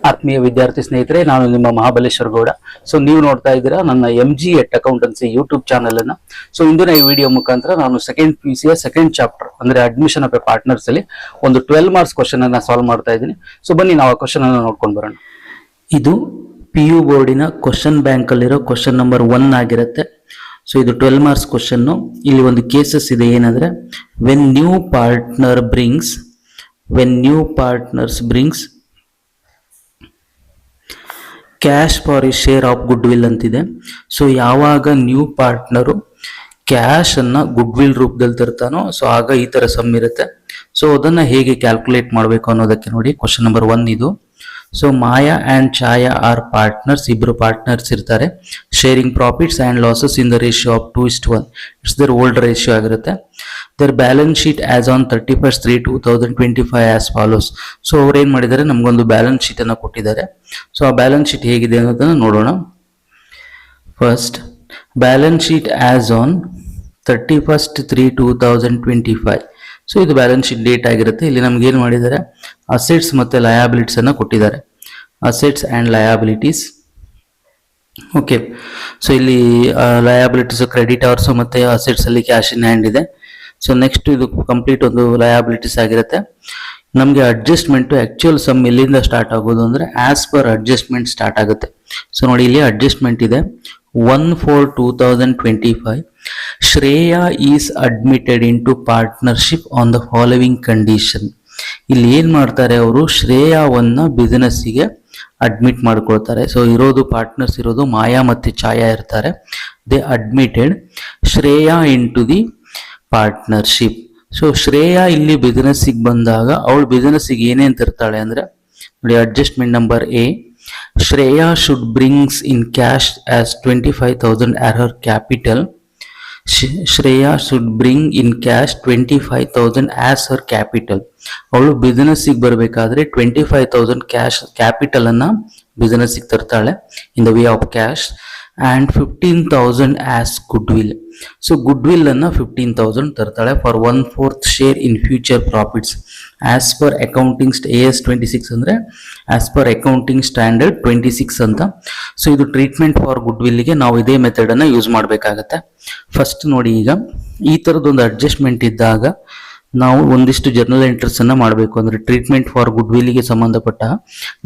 ಆತ್ಮೀಯ ವಿದ್ಯಾರ್ಥಿ ಸ್ನೇಹಿತರೆ, ನಾನು ನಿಮ್ಮ ಮಹಾಬಲೇಶ್ವರ ಗೌಡ. ಸೊ ನೀವು ನೋಡ್ತಾ ಇದ್ದೀರಾ ನನ್ನ MG ಎಟ್ ಅಕೌಂಟೆನ್ಸಿ ಯೂಟ್ಯೂಬ್ ಚಾನಲ್ ಅನ್ನ. ಸೊ ಇಂದಿನ ಈ ವಿಡಿಯೋ ಮುಖಾಂತರ ನಾನು ಸೆಕೆಂಡ್ PUC ಸೆಕೆಂಡ್ ಚಾಪ್ಟರ್ ಅಂದ್ರೆ ಅಡ್ಮಿಷನ್ ಆಫ್ ಎ ಪಾರ್ಟ್ನರ್ಸ್ ಅಲ್ಲಿ ಒಂದು 12 ಮಾರ್ಕ್ಸ್ ಕ್ವಶನ್ ಅನ್ನ ಸಾಲ್ವ್ ಮಾಡ್ತಾ ಇದ್ದೀನಿ. ಸೊ ಬನ್ನಿ ನಾವು ಆ ಕ್ವಶನ್ ಅನ್ನ ನೋಡ್ಕೊಂಡು ಬರೋಣ. ಇದು PU ಬೋರ್ಡಿನ ಕ್ವಶನ್ ಬ್ಯಾಂಕ್ ಅಲ್ಲಿರೋ ಕ್ವಶನ್ ನಂಬರ್ 1 ಆಗಿರುತ್ತೆ. ಸೊ ಇದು 12 ಮಾರ್ಕ್ಸ್ ಕ್ವಶನ್. ಇಲ್ಲಿ ಒಂದು ಕೇಸಸ್ ಇದೆ. ಏನಂದ್ರೆ when new partners brings cash for A share of good will ಅಂತಿದೆ. ಸೊ ಯಾವಾಗ ನ್ಯೂ ಪಾರ್ಟ್ನರು ಕ್ಯಾಶ್ ಅನ್ನ ಗುಡ್ ವಿಲ್ ರೂಪದಲ್ಲಿ ತರ್ತಾನೋ ಸೊ ಆಗ ಈ ತರ ಸಮ್ ಇರುತ್ತೆ. ಸೊ ಅದನ್ನ ಹೇಗೆ ಕ್ಯಾಲ್ಕುಲೇಟ್ ಮಾಡಬೇಕು ಅನ್ನೋದಕ್ಕೆ ನೋಡಿ ಕ್ವಶನ್ ನಂಬರ್ 1 ಇದು. So Maya and Chhaya are partners, ಇಬ್ರು ಪಾರ್ಟ್ನರ್ಸ್ ಇರ್ತಾರೆ. Sharing profits and losses in the ratio of 2:1. It's their old ratio ಆಗಿರುತ್ತೆ. Their balance sheet as on 31/3/2025 as follows. So ಅವ್ರು ಏನ್ ಮಾಡಿದ್ದಾರೆ, ನಮ್ಗೊಂದು ಬ್ಯಾಲೆನ್ಸ್ ಶೀಟ್ ಅನ್ನ ಕೊಟ್ಟಿದ್ದಾರೆ. ಸೊ ಆ ಬ್ಯಾಲೆನ್ಸ್ ಶೀಟ್ ಹೇಗಿದೆ ಅನ್ನೋದನ್ನ ನೋಡೋಣ. First balance sheet as on 31/3/2025. So ಇದು ಬ್ಯಾಲೆನ್ಸ್ ಶೀಟ್ ಡೇಟ್ ಆಗಿರುತ್ತೆ. ಇಲ್ಲಿ ನಮ್ಗೆ ಏನ್ ಮಾಡಿದ್ದಾರೆ, ಅಸೆಟ್ಸ್ ಮತ್ತೆ ಲಯಬಿಲಿಟೀಸ್ ಅನ್ನ ಕೊಟ್ಟಿದ್ದಾರೆ. Assets and liabilities. Okay, so ಇಲ್ಲಿ ಲಯಬಿಲಿಟೀಸ್ ಕ್ರೆಡಿಟರ್ಸ್ ಮತ್ತೆ ಅಸೆಟ್ಸ್ ಅಲ್ಲಿ ಕ್ಯಾಶ್ ಇನ್ ಹ್ಯಾಂಡ್ ಇದೆ. ಸೊ ನೆಕ್ಸ್ಟ್ ಇದು ಕಂಪ್ಲೀಟ್ ಒಂದು ಲಯಬಿಲಿಟೀಸ್ ಆಗಿರುತ್ತೆ. ನಮಗೆ ಅಡ್ಜಸ್ಟ್ಮೆಂಟ್ ಆಕ್ಚುಯಲ್ ಸಮ್ ಎಲ್ಲಿಂದ ಸ್ಟಾರ್ಟ್ ಆಗೋದು ಅಂದ್ರೆ ಆಸ್ ಪರ್ ಅಡ್ಜಸ್ಟ್ಮೆಂಟ್ ಸ್ಟಾರ್ಟ್ ಆಗುತ್ತೆ. ಸೊ ನೋಡಿ ಇಲ್ಲಿ ಅಡ್ಜಸ್ಟ್ಮೆಂಟ್ ಇದೆ 1/4/2025. Shreya is admitted into partnership on the following condition. ಇಲ್ಲಿ ಏನ್ ಮಾಡ್ತಾರೆ, ಅವರು ಶ್ರೇಯಾವನ್ನ ಬಿಸಿನೆಸ್ಸಿಗೆ ಅಡ್ಮಿಟ್ ಮಾಡ್ಕೊಳ್ತಾರೆ. ಸೊ ಇರೋದು ಪಾರ್ಟ್ನರ್ಸ್ ಇರೋದು ಮಾಯಾ ಮತ್ತೆ ಛಾಯಾ ಇರ್ತಾರೆ. They admitted Shreya into the partnership. So Shreya ಇಲ್ಲಿ ಬಿಸಿನೆಸ್ಸಿಗೆ ಬಂದಾಗ ಅವಳು ಬಿಸಿನೆಸ್ಸಿಗೆ ಏನೇನ್ ತರ್ತಾಳೆ ಅಂದ್ರೆ ನೋಡಿ, adjustment number A, Shreya should brings in cash as 25,000 as her capital. Shreya should bring in cash 25,000 as her capital. ಅವಳು ಬಿಸಿನೆಸ್ಸಿಗೆ ಬರಬೇಕಾದ್ರೆ 25,000 ಕ್ಯಾಶ್ ಕ್ಯಾಪಿಟಲ್ ಅನ್ನ ಬಿಸಿನೆಸ್ಸಿಗೆ ತರ್ತಾಳೆ in the way of cash. and 15,000 as goodwill. So goodwill ಅನ್ನ 15,000 ತರ್ತಾಳೆ for 1/4 share in future profits as per accounting AS 26 ಅಂದ್ರೆ as per accounting standard 26 ಅಂತ. So ಇದು ಟ್ರೀಟ್ಮೆಂಟ್ ಫಾರ್ ಗುಡ್ವಿಲ್ಗೆ ನಾವು ಇದೇ ಮೆಥಡ್ ಅನ್ನ ಯೂಸ್ ಮಾಡಬೇಕಾಗತ್ತೆ. ಫಸ್ಟ್ ನೋಡಿ, ಈಗ ಈ ತರದೊಂದು ಅಡ್ಜಸ್ಟ್ಮೆಂಟ್ ಇದ್ದಾಗ ನಾವು ಒಂದಿಷ್ಟು ಜರ್ನಲ್ ಎಂಟ್ರೀಸ್ ಅನ್ನ ಮಾಡಬೇಕು. ಅಂದ್ರೆ ಟ್ರೀಟ್ಮೆಂಟ್ ಫಾರ್ ಗುಡ್ ವಿಲ್ಗೆ ಸಂಬಂಧಪಟ್ಟ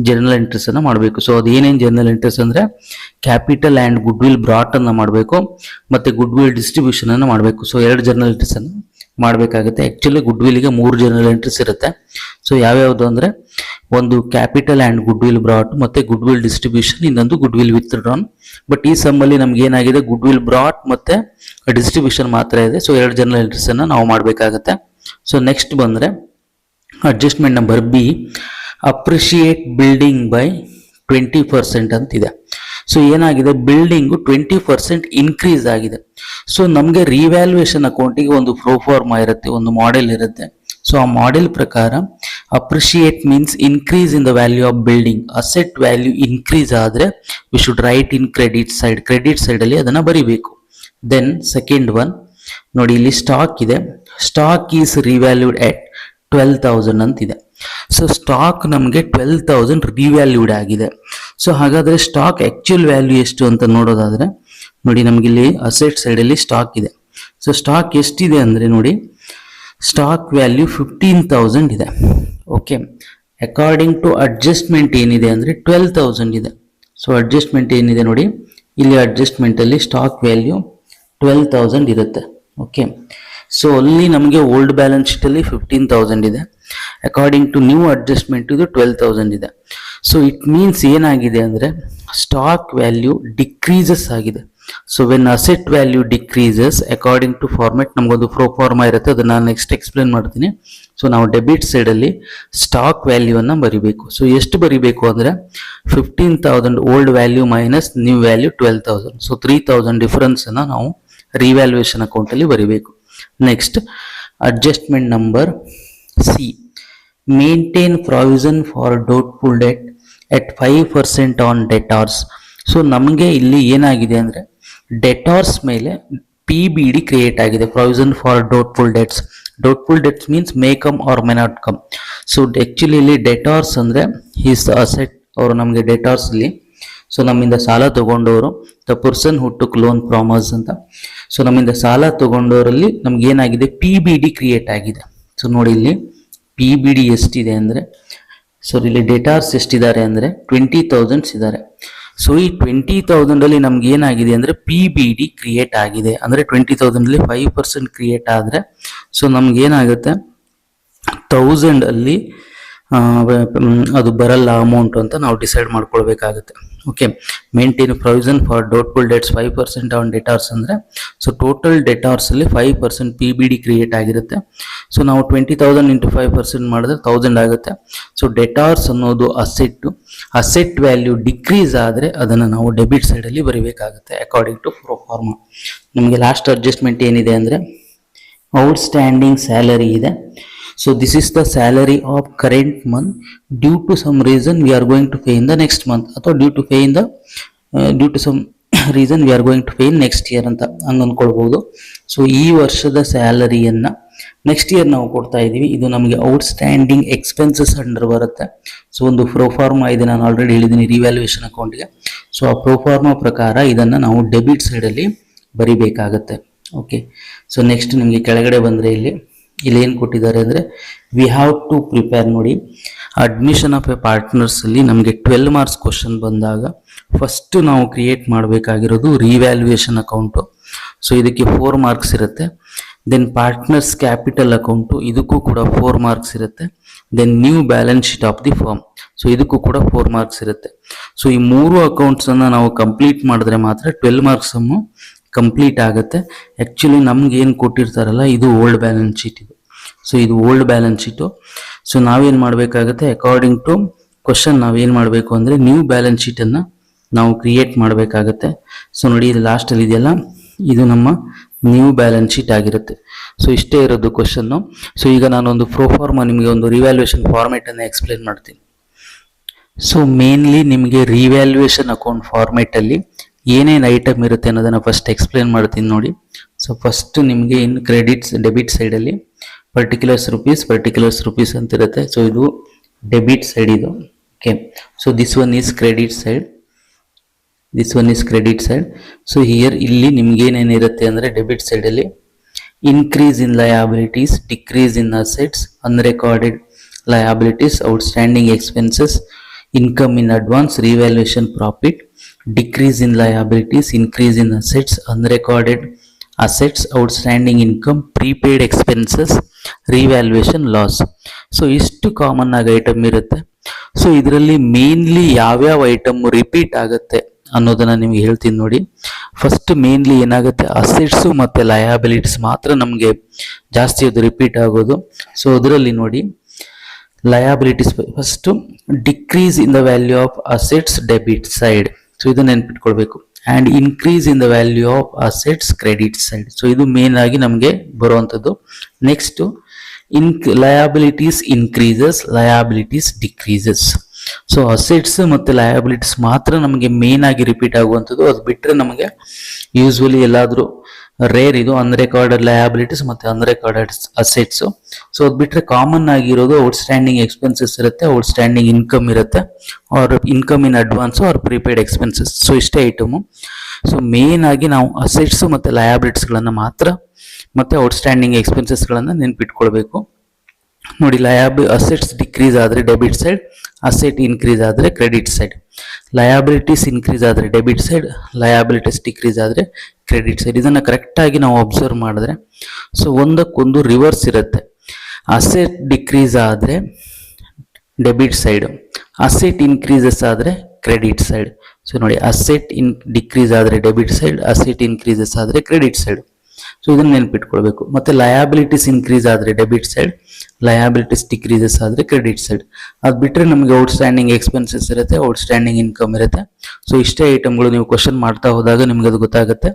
ಜರ್ನಲ್ ಎಂಟ್ರೀಸ್ ಅನ್ನ ಮಾಡಬೇಕು. ಸೊ ಅದು ಏನೇನ್ ಜರ್ನಲ್ ಎಂಟ್ರೀಸ್ ಅಂದ್ರೆ capital and goodwill brought ಅನ್ನ ಮಾಡಬೇಕು, ಮತ್ತೆ ಗುಡ್ ವಿಲ್ ಡಿಸ್ಟ್ರಿಬ್ಯೂಷನ್ ಅನ್ನ ಮಾಡಬೇಕು. ಸೊ 2 ಜರ್ನಲ್ ಎಂಟ್ರೀಸ್ ಅನ್ನ ಮಾಡಬೇಕಾಗುತ್ತೆ. ಆಕ್ಚುಲಿ ಗುಡ್ ವಿಲ್ಗೆ 3 ಜರ್ನಲ್ ಎಂಟ್ರೀಸ್ ಇರುತ್ತೆ. ಸೊ ಯಾವ್ಯಾವ್ದು ಅಂದ್ರೆ ಒಂದು capital and goodwill brought, ಮತ್ತೆ ಗುಡ್ ವಿಲ್ ಡಿಸ್ಟ್ರಿಬ್ಯೂಷನ್, ಇನ್ನೊಂದು good will with drawn. But ಈ ಸಮ್ಮಲ್ಲಿ ನಮ್ಗೆ ಏನಾಗಿದೆ, ಗುಡ್ ವಿಲ್ ಬ್ರಾಟ್ ಮತ್ತೆ ಡಿಸ್ಟ್ರಿಬ್ಯೂಷನ್ ಮಾತ್ರ ಇದೆ. ಸೊ 2 ಜರ್ನಲ್ ಎಂಟ್ರೀಸ್ ಅನ್ನ ನಾವು ಮಾಡಬೇಕಾಗತ್ತೆ. ಸೊ ನೆಕ್ಸ್ಟ್ ಬಂದ್ರೆ adjustment number B, appreciate building by 20% ಅಂತಿದೆ. ಸೊ ಏನಾಗಿದೆ, ಬಿಲ್ಡಿಂಗ್ 20% ಇನ್ಕ್ರೀಸ್ ಆಗಿದೆ. ಸೊ ನಮಗೆ ರಿವ್ಯಾಲ್ಯೂಯೇಷನ್ ಅಕೌಂಟಿಗೆ ಒಂದು ಪ್ರೋಫಾರ್ಮಾ ಇರುತ್ತೆ, ಒಂದು ಮಾಡೆಲ್ ಇರುತ್ತೆ. ಸೊ ಆ ಮಾಡೆಲ್ ಪ್ರಕಾರ appreciate means increase in the value of building. Asset value increase ಆದ್ರೆ we should write in credit side. Credit side ಅಲ್ಲಿ ಅದನ್ನ ಬರಿಬೇಕು. ದೆನ್ ಸೆಕೆಂಡ್ ಒನ್ ನೋಡಿ, ಇಲ್ಲಿ ಸ್ಟಾಕ್ ಇದೆ. ಸ್ಟಾಕ್ ಈಸ್ ರಿವ್ಯಾಲ್ಯೂಡ್ ಎಟ್ 12,000 ಅಂತಿದೆ. ಸೊ ಸ್ಟಾಕ್ ನಮಗೆ 12,000 ರಿವ್ಯಾಲ್ಯೂಡ್ ಆಗಿದೆ. ಸೊ ಹಾಗಾದ್ರೆ ಸ್ಟಾಕ್ ಆಕ್ಚುಯಲ್ ವ್ಯಾಲ್ಯೂ ಎಷ್ಟು ಅಂತ ನೋಡೋದಾದ್ರೆ ನೋಡಿ, ನಮ್ಗೆ ಇಲ್ಲಿ ಅಸೆಟ್ ಸೈಡ್ ಅಲ್ಲಿ ಸ್ಟಾಕ್ ಇದೆ. ಸೊ ಸ್ಟಾಕ್ ಎಷ್ಟಿದೆ ಅಂದ್ರೆ ನೋಡಿ, ಸ್ಟಾಕ್ ವ್ಯಾಲ್ಯೂ 15,000 ಇದೆ. ಓಕೆ, ಅಕಾರ್ಡಿಂಗ್ ಟು ಅಡ್ಜಸ್ಟ್ಮೆಂಟ್ ಏನಿದೆ ಅಂದ್ರೆ 12,000 ಇದೆ. ಸೊ ಅಡ್ಜಸ್ಟ್ಮೆಂಟ್ ಏನಿದೆ ನೋಡಿ, ಇಲ್ಲಿ ಅಡ್ಜಸ್ಟ್ಮೆಂಟ್ ಅಲ್ಲಿ ಸ್ಟಾಕ್ ವ್ಯಾಲ್ಯೂ 12,000 ಇರುತ್ತೆ. ಓಕೆ, ಸೊ ಅಲ್ಲಿ ನಮಗೆ ಓಲ್ಡ್ ಬ್ಯಾಲೆನ್ಸ್ ಶೀಟ್ ಅಲ್ಲಿ 15,000 ಇದೆ. ಅಕಾರ್ಡಿಂಗ್ ಟು ನ್ಯೂ ಅಡ್ಜಸ್ಟ್ಮೆಂಟ್ ಇದು 12,000 ಇದೆ. ಸೊ ಇಟ್ ಮೀನ್ಸ್ ಏನಾಗಿದೆ ಅಂದ್ರೆ ಸ್ಟಾಕ್ ವ್ಯಾಲ್ಯೂ ಡಿಕ್ರೀಸಸ್ ಆಗಿದೆ. So when asset value decreases according to format, ನಮಗೊಂದು ಪ್ರೋಫಾರ್ಮಾ ಇರುತ್ತೆ, ಅದನ್ನ ನಾನು ನೆಕ್ಸ್ಟ್ ಎಕ್ಸ್ಪ್ಲೇನ್ ಮಾಡ್ತೀನಿ. ಸೊ ನಾವು ಡೆಬಿಟ್ ಸೈಡ್ ಅಲ್ಲಿ ಸ್ಟಾಕ್ ವ್ಯಾಲ್ಯೂ ಅನ್ನ ಬರಿಬೇಕು. ಸೊ ಎಷ್ಟು ಬರಿಬೇಕು ಅಂದ್ರೆ 15,000 old value minus new value 12,000. So 3,000 difference ಅನ್ನ ನಾವು ರಿವ್ಯಾಲ್ಯೂಯೇಷನ್ ಅಕೌಂಟ್ ಅಲ್ಲಿ ಬರಿಬೇಕು. Next adjustment number C, maintain provision for doubtful debt at 5% on debtors. So ನಮಗೆ ಇಲ್ಲಿ ಏನಾಗಿದೆ ಅಂದ್ರೆ ಡೆಟಾರ್ಸ್ ಮೇಲೆ PBD ಕ್ರಿಯೇಟ್ ಆಗಿದೆ, provision for doubtful debts. Doubtful debts means may come or may not come. So actually ಇಲ್ಲಿ debtors ಅಂದ್ರೆ his asset ಅವರು ನಮಗೆ ಡೆಟಾರ್ಸ್ಲಿ ಸೊ ನಮ್ಮಿಂದ ಸಾಲ ತಗೊಂಡವರು ದ ಪರ್ಸನ್ ಹು ಟುಕ್ ಲೋನ್ ಫ್ರಾಮ್ ಅಸ್ ಅಂತ. ಸೊ ನಮ್ಮಿಂದ ಸಾಲ ತಗೊಂಡವರಲ್ಲಿ ನಮ್ಗೆ ಏನಾಗಿದೆ, PBD ಕ್ರಿಯೇಟ್ ಆಗಿದೆ. ಸೊ ನೋಡಿ ಇಲ್ಲಿ PBD ಎಷ್ಟಿದೆ ಅಂದರೆ, ಸೊ ಇಲ್ಲಿ ಡೆಟಾರ್ಸ್ ಎಷ್ಟಿದ್ದಾರೆ ಅಂದರೆ 20,000 ಇದ್ದಾರೆ. ಸೊ ಈ 20,000 ನಮ್ಗೆ ಏನಾಗಿದೆ ಅಂದರೆ PBD ಕ್ರಿಯೇಟ್ ಆಗಿದೆ. ಅಂದರೆ 20,000 5% ಕ್ರಿಯೇಟ್ ಆದರೆ ಸೊ ನಮ್ಗೆ ಏನಾಗುತ್ತೆ 1,000 ಅದು ಬರಲ್ಲ ಅಮೌಂಟ್ ಅಂತ ನಾವು ಡಿಸೈಡ್ ಮಾಡ್ಕೊಳ್ಬೇಕಾಗುತ್ತೆ. Okay, maintain provision for doubtful debts 5% on debtors ಅಂದರೆ ಸೊ ಟೋಟಲ್ ಡೆಟಾರ್ಸ್ ಅಲ್ಲಿ 5% PBD ಕ್ರಿಯೇಟ್ ಆಗಿರುತ್ತೆ. ಸೊ ನಾವು 20,000 ಇಂಟು 5% ಮಾಡಿದ್ರೆ 1,000 ಆಗುತ್ತೆ. ಸೊ ಡೆಟಾರ್ಸ್ ಅನ್ನೋದು ಅಸೆಟ್ ವ್ಯಾಲ್ಯೂ ಡಿಕ್ರೀಸ್ ಆದರೆ ಅದನ್ನು ನಾವು ಡೆಬಿಟ್ ಸೈಡಲ್ಲಿ ಬರೀಬೇಕಾಗುತ್ತೆ ಅಕಾರ್ಡಿಂಗ್ ಟು ಪ್ರೊಫಾರ್ಮಾ. ನಮಗೆ ಲಾಸ್ಟ್ ಅಡ್ಜಸ್ಟ್ಮೆಂಟ್ ಏನಿದೆ ಅಂದರೆ ಔಟ್ಸ್ಟ್ಯಾಂಡಿಂಗ್ ಸ್ಯಾಲರಿ ಇದೆ. So this is the salary of current month. Due to some reason we are going to pay in the next month, ಅಥವಾ due to some reason we are going to pay in next year ಅಂತ ಅಂದ್ಕೊಳ್ಬಹುದು. So ಈ ವರ್ಷದ ಸ್ಯಾಲರಿಯನ್ನ next year ನಾವು ಕೊಡ್ತಾ ಇದ್ದೀವಿ. ಇದು ನಮಗೆ outstanding expenses under ಬರುತ್ತೆ. ಸೊ ಒಂದು ಪ್ರೋಫಾರ್ಮಾ ಇದೆ, ನಾನು ಆಲ್ರೆಡಿ ಹೇಳಿದ್ದೀನಿ ರಿವ್ಯಾಲ್ಯೂಯೇಷನ್ ಅಕೌಂಟ್ಗೆ. ಸೊ ಆ ಪ್ರೋಫಾರ್ಮಾ ಪ್ರಕಾರ ಇದನ್ನು ನಾವು ಡೆಬಿಟ್ ಸೈಡಲ್ಲಿ ಬರಿಬೇಕಾಗತ್ತೆ. ಓಕೆ, ಸೊ ನೆಕ್ಸ್ಟ್ ನಿಮಗೆ ಕೆಳಗಡೆ ಬಂದರೆ ಇಲ್ಲಿ ಏನು ಕೊಟ್ಟಿದ್ದಾರೆ ಅಂದರೆ ವಿ ಹ್ಯಾವ್ ಟು ಪ್ರಿಪೇರ್. ನೋಡಿ, ಅಡ್ಮಿಷನ್ ಆಫ್ ಎ ಪಾರ್ಟ್ನರ್ಸ್ ಅಲ್ಲಿ ನಮಗೆ 12 ಮಾರ್ಕ್ಸ್ ಕ್ವಶನ್ ಬಂದಾಗ ಫಸ್ಟ್ ನಾವು ಕ್ರಿಯೇಟ್ ಮಾಡಬೇಕಾಗಿರೋದು ರಿವ್ಯಾಲ್ಯೂಯೇಷನ್ ಅಕೌಂಟು. ಸೊ ಇದಕ್ಕೆ 4 ಮಾರ್ಕ್ಸ್ ಇರುತ್ತೆ. ದೆನ್ ಪಾರ್ಟ್ನರ್ಸ್ ಕ್ಯಾಪಿಟಲ್ ಅಕೌಂಟು, ಇದಕ್ಕೂ ಕೂಡ 4 ಮಾರ್ಕ್ಸ್ ಇರುತ್ತೆ. Then new balance sheet of the firm, so ಇದಕ್ಕೂ ಕೂಡ 4 ಮಾರ್ಕ್ಸ್ ಇರುತ್ತೆ. ಸೊ ಈ 3 ಅಕೌಂಟ್ಸನ್ನು ನಾವು ಕಂಪ್ಲೀಟ್ ಮಾಡಿದ್ರೆ ಮಾತ್ರ 12 ಮಾರ್ಕ್ಸ್ ಕಂಪ್ಲೀಟ್ ಆಗುತ್ತೆ. ಆ್ಯಕ್ಚುಲಿ ನಮ್ಗೆ ಏನು ಕೊಟ್ಟಿರ್ತಾರಲ್ಲ ಇದು ಓಲ್ಡ್ ಬ್ಯಾಲೆನ್ಸ್ ಶೀಟ್ ಇದು. ಸೊ ಇದು ಓಲ್ಡ್ ಬ್ಯಾಲೆನ್ಸ್ ಶೀಟು. ಸೊ ನಾವೇನು ಮಾಡಬೇಕಾಗುತ್ತೆ, ಅಕಾರ್ಡಿಂಗ್ ಟು ಕ್ವಶನ್ ನಾವೇನು ಮಾಡಬೇಕು ಅಂದರೆ ನ್ಯೂ ಬ್ಯಾಲೆನ್ಸ್ ಶೀಟನ್ನು ನಾವು ಕ್ರಿಯೇಟ್ ಮಾಡಬೇಕಾಗತ್ತೆ. ಸೊ ನೋಡಿ ಇದು ಲಾಸ್ಟಲ್ಲಿ ಇದೆಯಲ್ಲ, ಇದು ನಮ್ಮ ನ್ಯೂ ಬ್ಯಾಲೆನ್ಸ್ ಶೀಟ್ ಆಗಿರುತ್ತೆ. ಸೊ ಇಷ್ಟೇ ಇರೋದು ಕ್ವಶನ್ನು. ಸೊ ಈಗ ನಾನೊಂದು ಪ್ರೋಫಾರ್ಮಾ ನಿಮಗೆ ಒಂದು ರಿವ್ಯಾಲ್ಯೂಯೇಷನ್ ಫಾರ್ಮೇಟನ್ನು ಎಕ್ಸ್ಪ್ಲೇನ್ ಮಾಡ್ತೀನಿ. ಸೊ ಮೇನ್ಲಿ ನಿಮಗೆ ರಿವ್ಯಾಲ್ಯೂಯೇಷನ್ ಅಕೌಂಟ್ ಫಾರ್ಮೇಟಲ್ಲಿ ಏನೇನು ಐಟಮ್ ಇರುತ್ತೆ ಅನ್ನೋದನ್ನು ಫಸ್ಟ್ ಎಕ್ಸ್ಪ್ಲೇನ್ ಮಾಡ್ತೀನಿ ನೋಡಿ. ಸೊ ಫಸ್ಟ್ ನಿಮಗೆ ಇನ್ ಕ್ರೆಡಿಟ್ಸ್ ಡೆಬಿಟ್ ಸೈಡಲ್ಲಿ ಪರ್ಟಿಕ್ಯುಲರ್ಸ್ ರುಪೀಸ್ ಅಂತ ಇರುತ್ತೆ. ಸೊ ಇದು ಡೆಬಿಟ್ ಸೈಡ್ ಇದು. Okay, so this one is credit side. So here ಇಲ್ಲಿ ನಿಮ್ಗೆ ಏನೇನಿರುತ್ತೆ ಅಂದರೆ ಡೆಬಿಟ್ ಸೈಡಲ್ಲಿ increase in liabilities, decrease in assets, ಅನ್ರೆಕಾರ್ಡೆಡ್ liabilities, outstanding expenses, income in advance, revaluation profit, decrease in liabilities, increase in assets, unrecorded assets, outstanding income, prepaid expenses, revaluation loss. So ಇಷ್ಟು common ಆಗಿ item ಇರುತ್ತೆ. So ಇದರಲ್ಲಿ mainly ಯಾವ್ಯಾವ item repeat ಆಗುತ್ತೆ ಅನ್ನೋದನ್ನ ನಿಮ್ಗೆ ಹೇಳ್ತೀನಿ ನೋಡಿ. ಫಸ್ಟ್ ಮೇನ್ಲಿ ಏನಾಗುತ್ತೆ, ಅಸೆಟ್ಸು ಮತ್ತು ಲಯಬಿಲಿಟೀಸ್ ಮಾತ್ರ ನಮಗೆ ಜಾಸ್ತಿ ಅದು ರಿಪೀಟ್ ಆಗೋದು. ಸೊ ಅದರಲ್ಲಿ ನೋಡಿ liabilities first decrease in the value of assets debit side. So ಇದು ನೆನ್ಪಿಟ್ಕೊಳ್ಬೇಕು. And increase in the value of assets credit side. So ಇದು ಮೇನ್ ಆಗಿ ನಮಗೆ ಬರುವಂಥದ್ದು. Next liabilities increases, liabilities decreases. So assets ಮತ್ತು ಲಯಬಿಲಿಟೀಸ್ ಮಾತ್ರ ನಮಗೆ ಮೇನ್ ಆಗಿ ರಿಪೀಟ್ ಆಗುವಂಥದ್ದು. ಅದು ಬಿಟ್ಟರೆ ನಮಗೆ ಯೂಸ್ವಲಿ ಎಲ್ಲಾದರೂ ರೇರ್ ಇದು ಅನ್ರೆಕಾರ್ಡೆಡ್ ಲಯಬಿಲಿಟೀಸ್ ಮತ್ತು ಅನ್ರೆಕಾರ್ಡೆಡ್ ಅಸೆಟ್ಸು. ಸೊ ಅದು ಬಿಟ್ಟರೆ ಕಾಮನ್ ಆಗಿರೋದು ಔಟ್ಸ್ಟ್ಯಾಂಡಿಂಗ್ ಎಕ್ಸ್ಪೆನ್ಸಸ್ ಇರುತ್ತೆ, ಔಟ್ಸ್ಟ್ಯಾಂಡಿಂಗ್ ಇನ್ಕಮ್ ಇರುತ್ತೆ, or income in advance or prepaid expenses. So ಇಷ್ಟೇ ಐಟಮು. ಸೊ ಮೇನ್ ಆಗಿ ನಾವು ಅಸೆಟ್ಸು ಮತ್ತು ಲಯಬಿಲಿಟೀಸ್ಗಳನ್ನು ಮಾತ್ರ ಮತ್ತು ಔಟ್ಸ್ಟ್ಯಾಂಡಿಂಗ್ ಎಕ್ಸ್ಪೆನ್ಸಸ್ಗಳನ್ನು ನೆನ್ಪಿಟ್ಕೊಳ್ಬೇಕು. ನೋಡಿ, ಅಸೆಟ್ಸ್ ಡಿಕ್ರೀಸ್ ಆದರೆ ಡೆಬಿಟ್ ಸೈಡ್, ಅಸೆಟ್ ಇನ್ಕ್ರೀಸ್ ಆದರೆ ಕ್ರೆಡಿಟ್ ಸೈಡ್. ಲಯಬಿಲಿಟೀಸ್ ಇನ್ಕ್ರೀಸ್ ಆದರೆ ಡೆಬಿಟ್ ಸೈಡ್, ಲಯಬಿಲಿಟೀಸ್ ಡಿಕ್ರೀಸ್ ಆದರೆ ಕ್ರೆಡಿಟ್ ಸೈಡ್. ಇದನ್ನು ಕರೆಕ್ಟಾಗಿ ನಾವು ಅಬ್ಸರ್ವ್ ಮಾಡಿದ್ರೆ ಸೊ ಒಂದಕ್ಕೊಂದು ರಿವರ್ಸ್ ಇರುತ್ತೆ. ಅಸೆಟ್ ಡಿಕ್ರೀಸ್ ಆದರೆ ಡೆಬಿಟ್ ಸೈಡು, ಅಸೆಟ್ ಇನ್ಕ್ರೀಸಸ್ ಆದರೆ ಕ್ರೆಡಿಟ್ ಸೈಡ್. ಸೊ ನೋಡಿ, ಅಸೆಟ್ ಡಿಕ್ರೀಸ್ ಆದರೆ ಡೆಬಿಟ್ ಸೈಡ್, ಅಸೆಟ್ ಇನ್ಕ್ರೀಸಸ್ ಆದರೆ ಕ್ರೆಡಿಟ್ ಸೈಡ್. ಸೊ ಇದನ್ನು ನೆನ್ಪಿಟ್ಕೊಳ್ಬೇಕು. ಮತ್ತು ಲಯಬಿಲಿಟೀಸ್ ಇನ್ಕ್ರೀಸ್ ಆದರೆ ಡೆಬಿಟ್ ಸೈಡ್, ಲಯಬಿಲಿಟೀಸ್ ಡಿಕ್ರೀಸಸ್ ಆದರೆ ಕ್ರೆಡಿಟ್ ಸೈಡ್. ಅದು ಬಿಟ್ಟರೆ ನಮಗೆ ಔಟ್ಸ್ಟ್ಯಾಂಡಿಂಗ್ ಎಕ್ಸ್ಪೆನ್ಸಸ್ ಇರುತ್ತೆ, ಔಟ್ಸ್ಟ್ಯಾಂಡಿಂಗ್ ಇನ್ಕಮ್ ಇರುತ್ತೆ. ಸೊ ಇಷ್ಟೇ ಐಟಮ್ಗಳು ನೀವು ಕ್ವಶನ್ ಮಾಡ್ತಾ ಹೋದಾಗ ನಿಮಗೆ ಅದು ಗೊತ್ತಾಗುತ್ತೆ.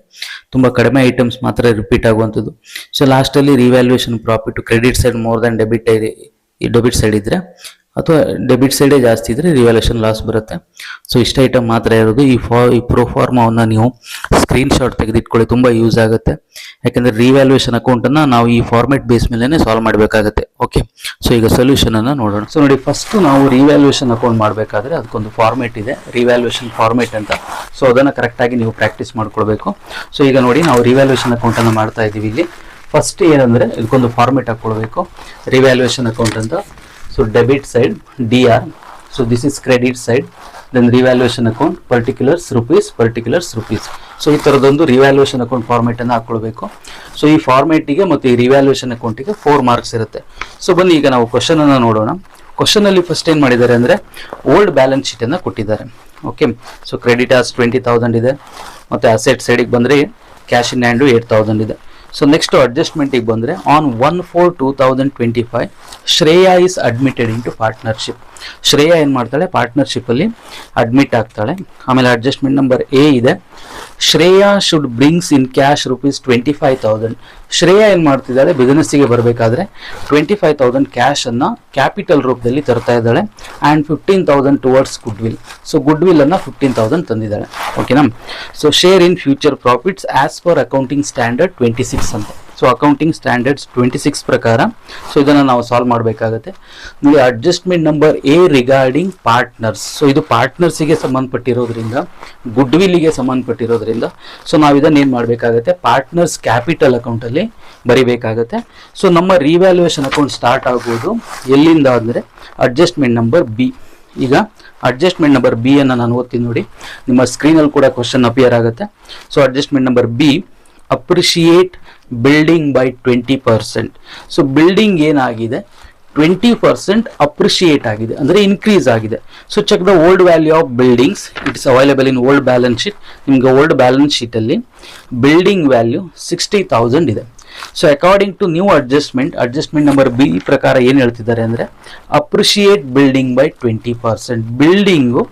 ತುಂಬ ಕಡಿಮೆ ಐಟಮ್ಸ್ ಮಾತ್ರ ರಿಪೀಟ್ ಆಗುವಂಥದ್ದು. ಸೊ ಲಾಸ್ಟಲ್ಲಿ revaluation profit credit side more than debit side ಇದ್ದರೆ ಅಥವಾ ಡೆಬಿಟ್ ಸೈಡೇ ಜಾಸ್ತಿ ಇದ್ದರೆ ರಿವ್ಯಾಲ್ಯೂಯೇಷನ್ ಲಾಸ್ ಬರುತ್ತೆ. ಸೊ ಇಷ್ಟ ಐಟಮ್ ಮಾತ್ರ ಇರೋದು. ಈ ಪ್ರೋಫಾರ್ಮಾವನ್ನು ನೀವು ಸ್ಕ್ರೀನ್ ಶಾಟ್ ತೆಗೆದಿಟ್ಕೊಳ್ಳಿ, ತುಂಬಾ ಯೂಸ್ ಆಗುತ್ತೆ. ಯಾಕಂದ್ರೆ ರಿವ್ಯಾಲ್ಯೂಯೇಷನ್ ಅಕೌಂಟ್ ಅನ್ನ ನಾವು ಈ ಫಾರ್ಮೆಟ್ ಬೇಸ್ ಮೇಲೆ ಸಾಲ್ವ್ ಮಾಡಬೇಕಾಗುತ್ತೆ. ಓಕೆ, ಸೊ ಈಗ ಸೊಲ್ಯೂಷನ್ ಅನ್ನ ನೋಡೋಣ. ಸೊ ನೋಡಿ, ಫಸ್ಟ್ ನಾವು ರಿವ್ಯಾಲ್ಯೂಯೇಷನ್ ಅಕೌಂಟ್ ಮಾಡಬೇಕಾದ್ರೆ ಅದಕ್ಕೊಂದು ಫಾರ್ಮೆಟ್ ಇದೆ, ರಿವ್ಯಾಲ್ಯೂಯೇಷನ್ ಫಾರ್ಮೆಟ್ ಅಂತ. ಸೊ ಅದನ್ನ ಕರೆಕ್ಟ್ ಆಗಿ ನೀವು ಪ್ರಾಕ್ಟೀಸ್ ಮಾಡ್ಕೊಳ್ಬೇಕು. ಸೊ ಈಗ ನೋಡಿ, ನಾವು ರಿವ್ಯಾಲ್ಯೂಯೇಷನ್ ಅಕೌಂಟ್ ಅನ್ನ ಮಾಡ್ತಾ ಇದೀವಿ. ಇಲ್ಲಿ ಫಸ್ಟ್ ಏನಂದ್ರೆ ಇದಕ್ಕೊಂದು ಫಾರ್ಮೆಟ್ ಹಾಕೊಳ್ಬೇಕು, ರಿವ್ಯಾಲ್ಯೂಯೇಷನ್ ಅಕೌಂಟ್ ಅಂತ. So debit side DR, so this is credit side, then revaluation account particulars rupees. So ಈ ತರದೊಂದು ರಿವ್ಯಾಲ್ಯೂಯೇಷನ್ ಅಕೌಂಟ್ ಫಾರ್ಮೆಟ್ ಅನ್ನು ಹಾಕೊಳ್ಬೇಕು. ಸೊ ಈ ಫಾರ್ಮೆಟಿಗೆ ಮತ್ತು ಈ ರಿವ್ಯಾಲ್ಯೂಯೇಷನ್ ಅಕೌಂಟಿಗೆ 4 ಮಾರ್ಕ್ಸ್ ಇರುತ್ತೆ. ಸೊ ಬನ್ನಿ ಈಗ ನಾವು ಕ್ವಶನ್ ಅನ್ನ ನೋಡೋಣ. ಕ್ವಶನ್ ಅಲ್ಲಿ ಫಸ್ಟ್ ಏನ್ ಮಾಡಿದ್ದಾರೆ ಅಂದ್ರೆ ಓಲ್ಡ್ ಬ್ಯಾಲೆನ್ಸ್ ಶೀಟ್ ಅನ್ನ ಕೊಟ್ಟಿದ್ದಾರೆ. ಓಕೆ, ಸೊ ಕ್ರೆಡಿಟ್ ಆಸ್ 20,000 ಇದೆ, ಮತ್ತೆ ಅಸೆಟ್ ಸೈಡಿಗೆ ಬಂದ್ರೆ ಕ್ಯಾಶ್ ಇನ್ ಹ್ಯಾಂಡ್ 8,000 ಇದೆ. ಸೊ ನೆಕ್ಸ್ಟ್ ಅಡ್ಜಸ್ಟ್ಮೆಂಟಿಗೆ ಬಂದರೆ on 1/4/2025 Shreya is admitted into partnership. Shreya ಏನು ಮಾಡ್ತಾಳೆ, ಪಾರ್ಟ್ನರ್ಶಿಪ್ಪಲ್ಲಿ ಅಡ್ಮಿಟ್ ಆಗ್ತಾಳೆ. ಆಮೇಲೆ ಅಡ್ಜಸ್ಟ್ಮೆಂಟ್ ನಂಬರ್ A ಇದೆ, Shreya should brings in cash ₹25,000. Shreya ಏನು ಮಾಡ್ತಿದ್ದಾಳೆ, ಬಿಸ್ನೆಸ್ಸಿಗೆ ಬರಬೇಕಾದ್ರೆ 25,000 ಕ್ಯಾಶ್ ಅನ್ನ ಕ್ಯಾಪಿಟಲ್ ರೂಪದಲ್ಲಿ ತರ್ತಾ ಇದ್ದಾಳೆ. And 15,000 towards good will. So goodwill ಅನ್ನ 15,000 ತಂದಿದ್ದಾಳೆ. ಓಕೆನಾ. So share in future profits as per accounting standard 26 ಅಂತ. ಸೊ ಅಕೌಂಟಿಂಗ್ ಸ್ಟ್ಯಾಂಡರ್ಡ್ಸ್ 26 ಪ್ರಕಾರ ಸೊ ಇದನ್ನು ನಾವು ಸಾಲ್ವ್ ಮಾಡಬೇಕಾಗತ್ತೆ. ನೋಡಿ, adjustment number A regarding partners. So ಇದು ಪಾರ್ಟ್ನರ್ಸಿಗೆ ಸಂಬಂಧಪಟ್ಟಿರೋದ್ರಿಂದ, ಗುಡ್ ವಿಲ್ಗೆ ಸಂಬಂಧಪಟ್ಟಿರೋದ್ರಿಂದ ಸೊ ನಾವು ಇದನ್ನು ಏನು ಮಾಡಬೇಕಾಗತ್ತೆ, ಪಾರ್ಟ್ನರ್ಸ್ ಕ್ಯಾಪಿಟಲ್ ಅಕೌಂಟಲ್ಲಿ ಬರಿಬೇಕಾಗತ್ತೆ. ಸೊ ನಮ್ಮ ರಿವ್ಯಾಲ್ಯೂಯೇಷನ್ ಅಕೌಂಟ್ ಸ್ಟಾರ್ಟ್ ಆಗೋದು ಎಲ್ಲಿಂದ ಅಂದರೆ ಅಡ್ಜಸ್ಟ್ಮೆಂಟ್ ನಂಬರ್ B. ಈಗ ಅಡ್ಜಸ್ಟ್ಮೆಂಟ್ ನಂಬರ್ B ಅನ್ನು ನಾನು ಓದ್ತೀನಿ ನೋಡಿ, ನಿಮ್ಮ ಸ್ಕ್ರೀನಲ್ಲಿ ಕೂಡ ಕ್ವಶನ್ ಅಪಿಯರ್ ಆಗುತ್ತೆ. So adjustment number B, appreciate building by 20%. So building ಏನಾಗಿದೆ, 20% ಅಪ್ರಿಷಿಯೇಟ್ ಆಗಿದೆ, ಅಂದರೆ ಇನ್ಕ್ರೀಸ್ ಆಗಿದೆ. So check the old value of buildings, it's available in old balance sheet. ನಿಮ್ಗೆ ಓಲ್ಡ್ ಬ್ಯಾಲೆನ್ಸ್ ಶೀಟಲ್ಲಿ ಬಿಲ್ಡಿಂಗ್ ವ್ಯಾಲ್ಯೂ 60,000 ಇದೆ. So according to new adjustment number B ಪ್ರಕಾರ ಏನು ಹೇಳ್ತಿದ್ದಾರೆ ಅಂದರೆ appreciate building by 20%. Building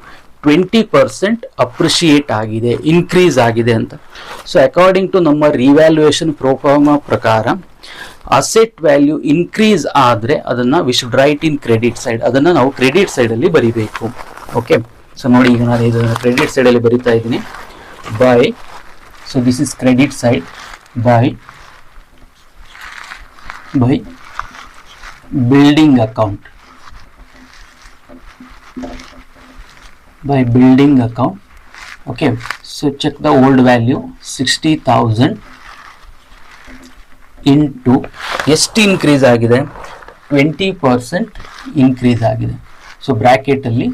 20% appreciate ಆಗಿದೆ, ಇನ್ಕ್ರೀಸ್ ಆಗಿದೆ ಅಂತ. ಸೊ ಅಕಾರ್ಡಿಂಗ್ ಟು ನಮ್ಮ ರಿವ್ಯಾಲ್ಯೂಯೇಷನ್ ಪ್ರೋಫಾರ್ಮಾ ಪ್ರಕಾರ ಅಸೆಟ್ ವ್ಯಾಲ್ಯೂ ಇನ್ಕ್ರೀಸ್ ಆದರೆ ಅದನ್ನು we should write in credit side, ಅದನ್ನು ನಾವು ಕ್ರೆಡಿಟ್ ಸೈಡಲ್ಲಿ ಬರೀಬೇಕು. ಓಕೆ, ಸೊ ನೋಡಿ, ಈಗ ನಾನು ಇದನ್ನು ಕ್ರೆಡಿಟ್ ಸೈಡಲ್ಲಿ ಬರಿತಾ ಇದ್ದೀನಿ. By, so this is credit side, by building account, by building account. Okay, so check the old value 60,000 into ಎಷ್ಟು ಇನ್ಕ್ರೀಸ್ ಆಗಿದೆ, 20% ಇನ್ಕ್ರೀಸ್ ಆಗಿದೆ. ಸೊ ಬ್ರ್ಯಾಕೆಟ್ ಅಲ್ಲಿ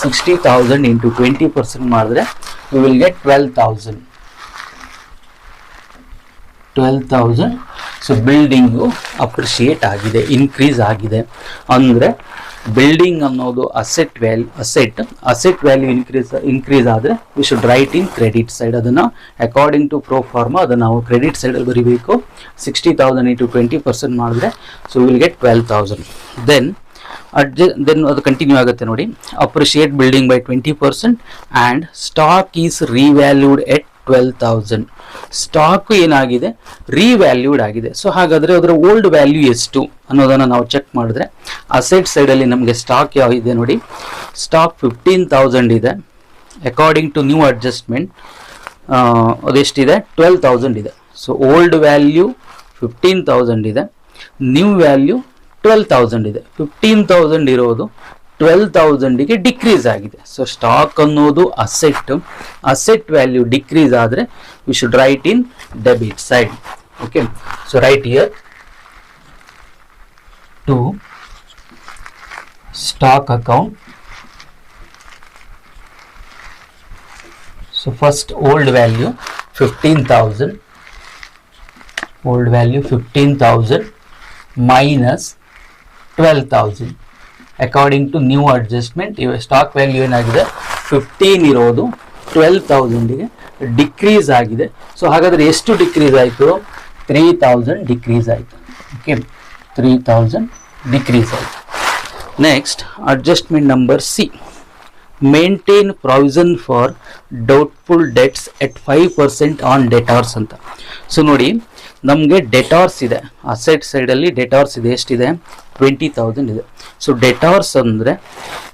60,000 into 20% ಮಾಡಿದ್ರೆ we will get 12,000. So building appreciate ಆಗಿದೆ, increase ಆಗಿದೆ. ಅಂದರೆ building ಅನ್ನೋದು asset value increase ಆದರೆ we should write in credit side. ಅದನ್ನು ಅಕಾರ್ಡಿಂಗ್ ಟು ಪ್ರೋ ಫಾರ್ಮಾ ಅದನ್ನು ನಾವು ಕ್ರೆಡಿಟ್ ಸೈಡಲ್ಲಿ ಬರೀಬೇಕು. 60,000 into 20% ಮಾಡಿದ್ರೆ ಸೊ ವಿಲ್ ಗೆಟ್ 12,000. ದೆನ್ ಅದು ಕಂಟಿನ್ಯೂ ಆಗುತ್ತೆ ನೋಡಿ. Appreciate building by 20% and stock is revalued at 12,000. Stock ಏನಾಗಿದೆ, ರಿವ್ಯಾಲ್ಯೂಡ್ ಆಗಿದೆ. ಸೊ ಹಾಗಾದರೆ ಅದರ ಓಲ್ಡ್ ವ್ಯಾಲ್ಯೂ ಎಷ್ಟು ಅನ್ನೋದನ್ನು ನಾವು ಚೆಕ್ ಮಾಡಿದ್ರೆ ಅಸೆಟ್ ಸೈಡಲ್ಲಿ ನಮಗೆ ಸ್ಟಾಕ್ ಯಾವಿದೆ ನೋಡಿ, ಸ್ಟಾಕ್ 15,000 ಇದೆ. ಅಕಾರ್ಡಿಂಗ್ ಟು ನ್ಯೂ ಅಡ್ಜಸ್ಟ್ಮೆಂಟ್ ಅದೆಷ್ಟಿದೆ, 12,000 ಇದೆ. ಸೊ ಓಲ್ಡ್ ವ್ಯಾಲ್ಯೂ 15,000 ಇದೆ, ನ್ಯೂ ವ್ಯಾಲ್ಯೂ 12,000 ಇದೆ. 15,000 ಇರೋದು 12,000ಗೆ ಡಿಕ್ರೀಸ್ ಆಗಿದೆ. ಸೊ ಸ್ಟಾಕ್ ಅನ್ನೋದು ಅಸೆಟ್ ವ್ಯಾಲ್ಯೂ ಡಿಕ್ರೀಸ್ ಆದರೆ we should write in debit side. Okay, so write here to stock account. So first old value 15,000 minus 12,000. According to new adjustment ಇವಾಗ stock value ಏನಾಗಿದೆ, 15 ಇರೋದು 12,000ಗೆ ಡಿಕ್ರೀಸ್ ಆಗಿದೆ. So ಹಾಗಾದರೆ ಎಷ್ಟು decrease ಆಯಿತು, 3,000 ಡಿಕ್ರೀಸ್ ಆಯಿತು. ಓಕೆ, 3,000 ಡಿಕ್ರೀಸ್ ಆಯಿತು. Next adjustment number C, maintain provision for doubtful debts at 5% on debtors ಅಂತ. ಸೊ ನೋಡಿ, ನಮಗೆ ಡೆಟಾರ್ಸ್ ಇದೆ, ಅಸೆಟ್ ಸೈಡಲ್ಲಿ ಡೆಟಾರ್ಸ್ ಇದೆ. ಎಷ್ಟಿದೆ, 20,000 ಇದೆ. ಸೊ ಡೆಟಾರ್ಸ್ ಅಂದರೆ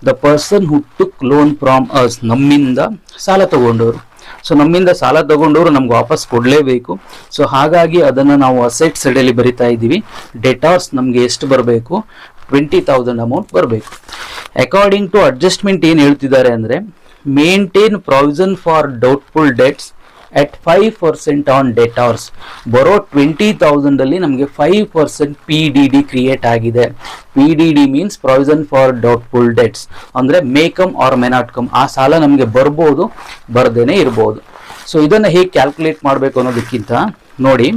ದ ಪರ್ಸನ್ ಹು ಟುಕ್ ಲೋನ್ ಫ್ರಾಮ್ ಅಸ್, ನಮ್ಮಿಂದ ಸಾಲ ತಗೊಂಡವರು. ಸೊ ನಮ್ಮಿಂದ ಸಾಲ ತಗೊಂಡವರು ನಮ್ಗೆ ವಾಪಸ್ ಕೊಡಲೇಬೇಕು. ಸೊ ಹಾಗಾಗಿ ಅದನ್ನು ನಾವು ಅಸೆಟ್ ಸೈಡಲ್ಲಿ ಬರಿತಾ ಇದ್ದೀವಿ. ಡೆಟಾರ್ಸ್ ನಮಗೆ ಎಷ್ಟು ಬರಬೇಕು, 20,000 ಅಮೌಂಟ್ ಬರಬೇಕು. ಅಕಾರ್ಡಿಂಗ್ ಟು ಅಡ್ಜಸ್ಟ್ಮೆಂಟ್ ಏನು ಹೇಳ್ತಿದ್ದಾರೆ ಅಂದರೆ, maintain provision for doubtful debts at 5% on debtors. ಬರೋ 20,000 ಅಲ್ಲಿ ನಮಗೆ 5% PDD ಕ್ರಿಯೇಟ್ ಆಗಿದೆ. PDD means provision for doubtful debts, ಅಂದರೆ may come or may not come. ಆ ಸಾಲ ನಮಗೆ ಬರ್ಬೋದು, ಬರ್ದೇನೆ ಇರ್ಬೋದು. ಸೊ ಇದನ್ನು ಹೇಗೆ ಕ್ಯಾಲ್ಕುಲೇಟ್ ಮಾಡಬೇಕು ಅನ್ನೋದಕ್ಕಿಂತ ನೋಡಿ,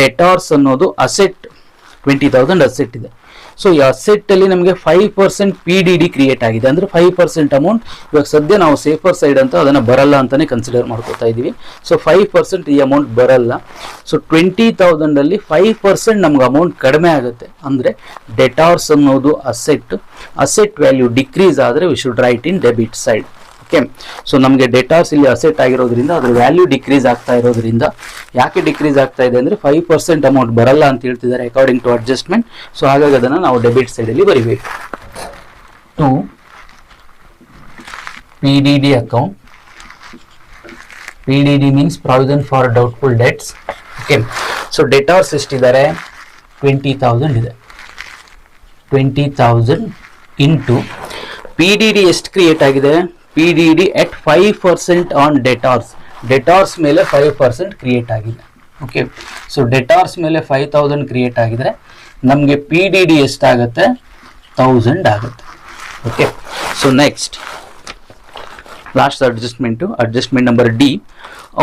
ಡೆಟಾರ್ಸ್ ಅನ್ನೋದು ಅಸೆಟ್, 20,000 ಅಸೆಟ್ ಇದೆ. ಸೊ ಈ ಅಸೆಟ್ ಅಲ್ಲಿ ನಮಗೆ 5% PDD ಕ್ರಿಯೇಟ್ ಆಗಿದೆ, ಅಂದ್ರೆ 5% ಅಮೌಂಟ್. ಇವಾಗ ಸದ್ಯ ನಾವು ಸೇಫರ್ ಸೈಡ್ ಅಂತ ಅದನ್ನ ಬರಲ್ಲ ಅಂತಾನೆ ಕನ್ಸಿಡರ್ ಮಾಡ್ಕೋತಾ ಇದೀವಿ. ಸೊ 5% ಈ ಅಮೌಂಟ್ ಬರಲ್ಲ. ಸೊ 20,000 ಅಲ್ಲಿ 5% ನಮ್ಗೆ ಅಮೌಂಟ್ ಕಡಿಮೆ ಆಗುತ್ತೆ. ಅಂದ್ರೆ ಡೆಟಾರ್ಸ್ ಅನ್ನೋದು ಅಸೆಟ್ ವ್ಯಾಲ್ಯೂ ಡಿಕ್ರೀಸ್ ಆದ್ರೆ we should write in debit side. Okay, so ನಮಗೆ ಡೆಟಾರ್ಸ್ ಇಲ್ಲಿ ಅಸೆಟ್ ಆಗಿರೋದ್ರಿಂದ ಅದ್ರ ವ್ಯಾಲ್ಯೂ ಡಿಕ್ರೀಸ್ ಆಗ್ತಾ ಇರೋದ್ರಿಂದ, ಯಾಕೆ ಡಿಕ್ರೀಸ್ ಆಗ್ತಾ ಇದೆ ಅಂದ್ರೆ 5% ಅಮೌಂಟ್ ಬರಲ್ಲ ಅಂತ ಹೇಳ್ತಿದ್ದಾರೆ ಅಕಾರ್ಡಿಂಗ್ ಟು ಅಡ್ಜಸ್ಟ್ಮೆಂಟ್. ಸೊ ಹಾಗಾಗಿ ಅದನ್ನು ನಾವು ಡೆಬಿಟ್ ಸೈಡ್ ಅಲ್ಲಿ ಬರಿಬೇಕು. To PDD account, PDD means provision for doubtful debts. Okay, so debtors ಎಷ್ಟಿದ್ದಾರೆ, 20,000 ಇದೆ. 20,000 ಇಂಟು PDD ಎಷ್ಟು ಕ್ರಿಯೇಟ್ ಆಗಿದೆ, PDD at 5% on debtors. Debtors ಮೇಲೆ 5% ಕ್ರಿಯೇಟ್ ಆಗಿದೆ. ಓಕೆ, ಸೊ ಡೆಟಾರ್ಸ್ ಮೇಲೆ 5,000 ಕ್ರಿಯೇಟ್ ಆಗಿದ್ರೆ ನಮಗೆ PDD ಎಷ್ಟಾಗುತ್ತೆ, 1,000 ಆಗುತ್ತೆ. Okay, so next last adjustment number D,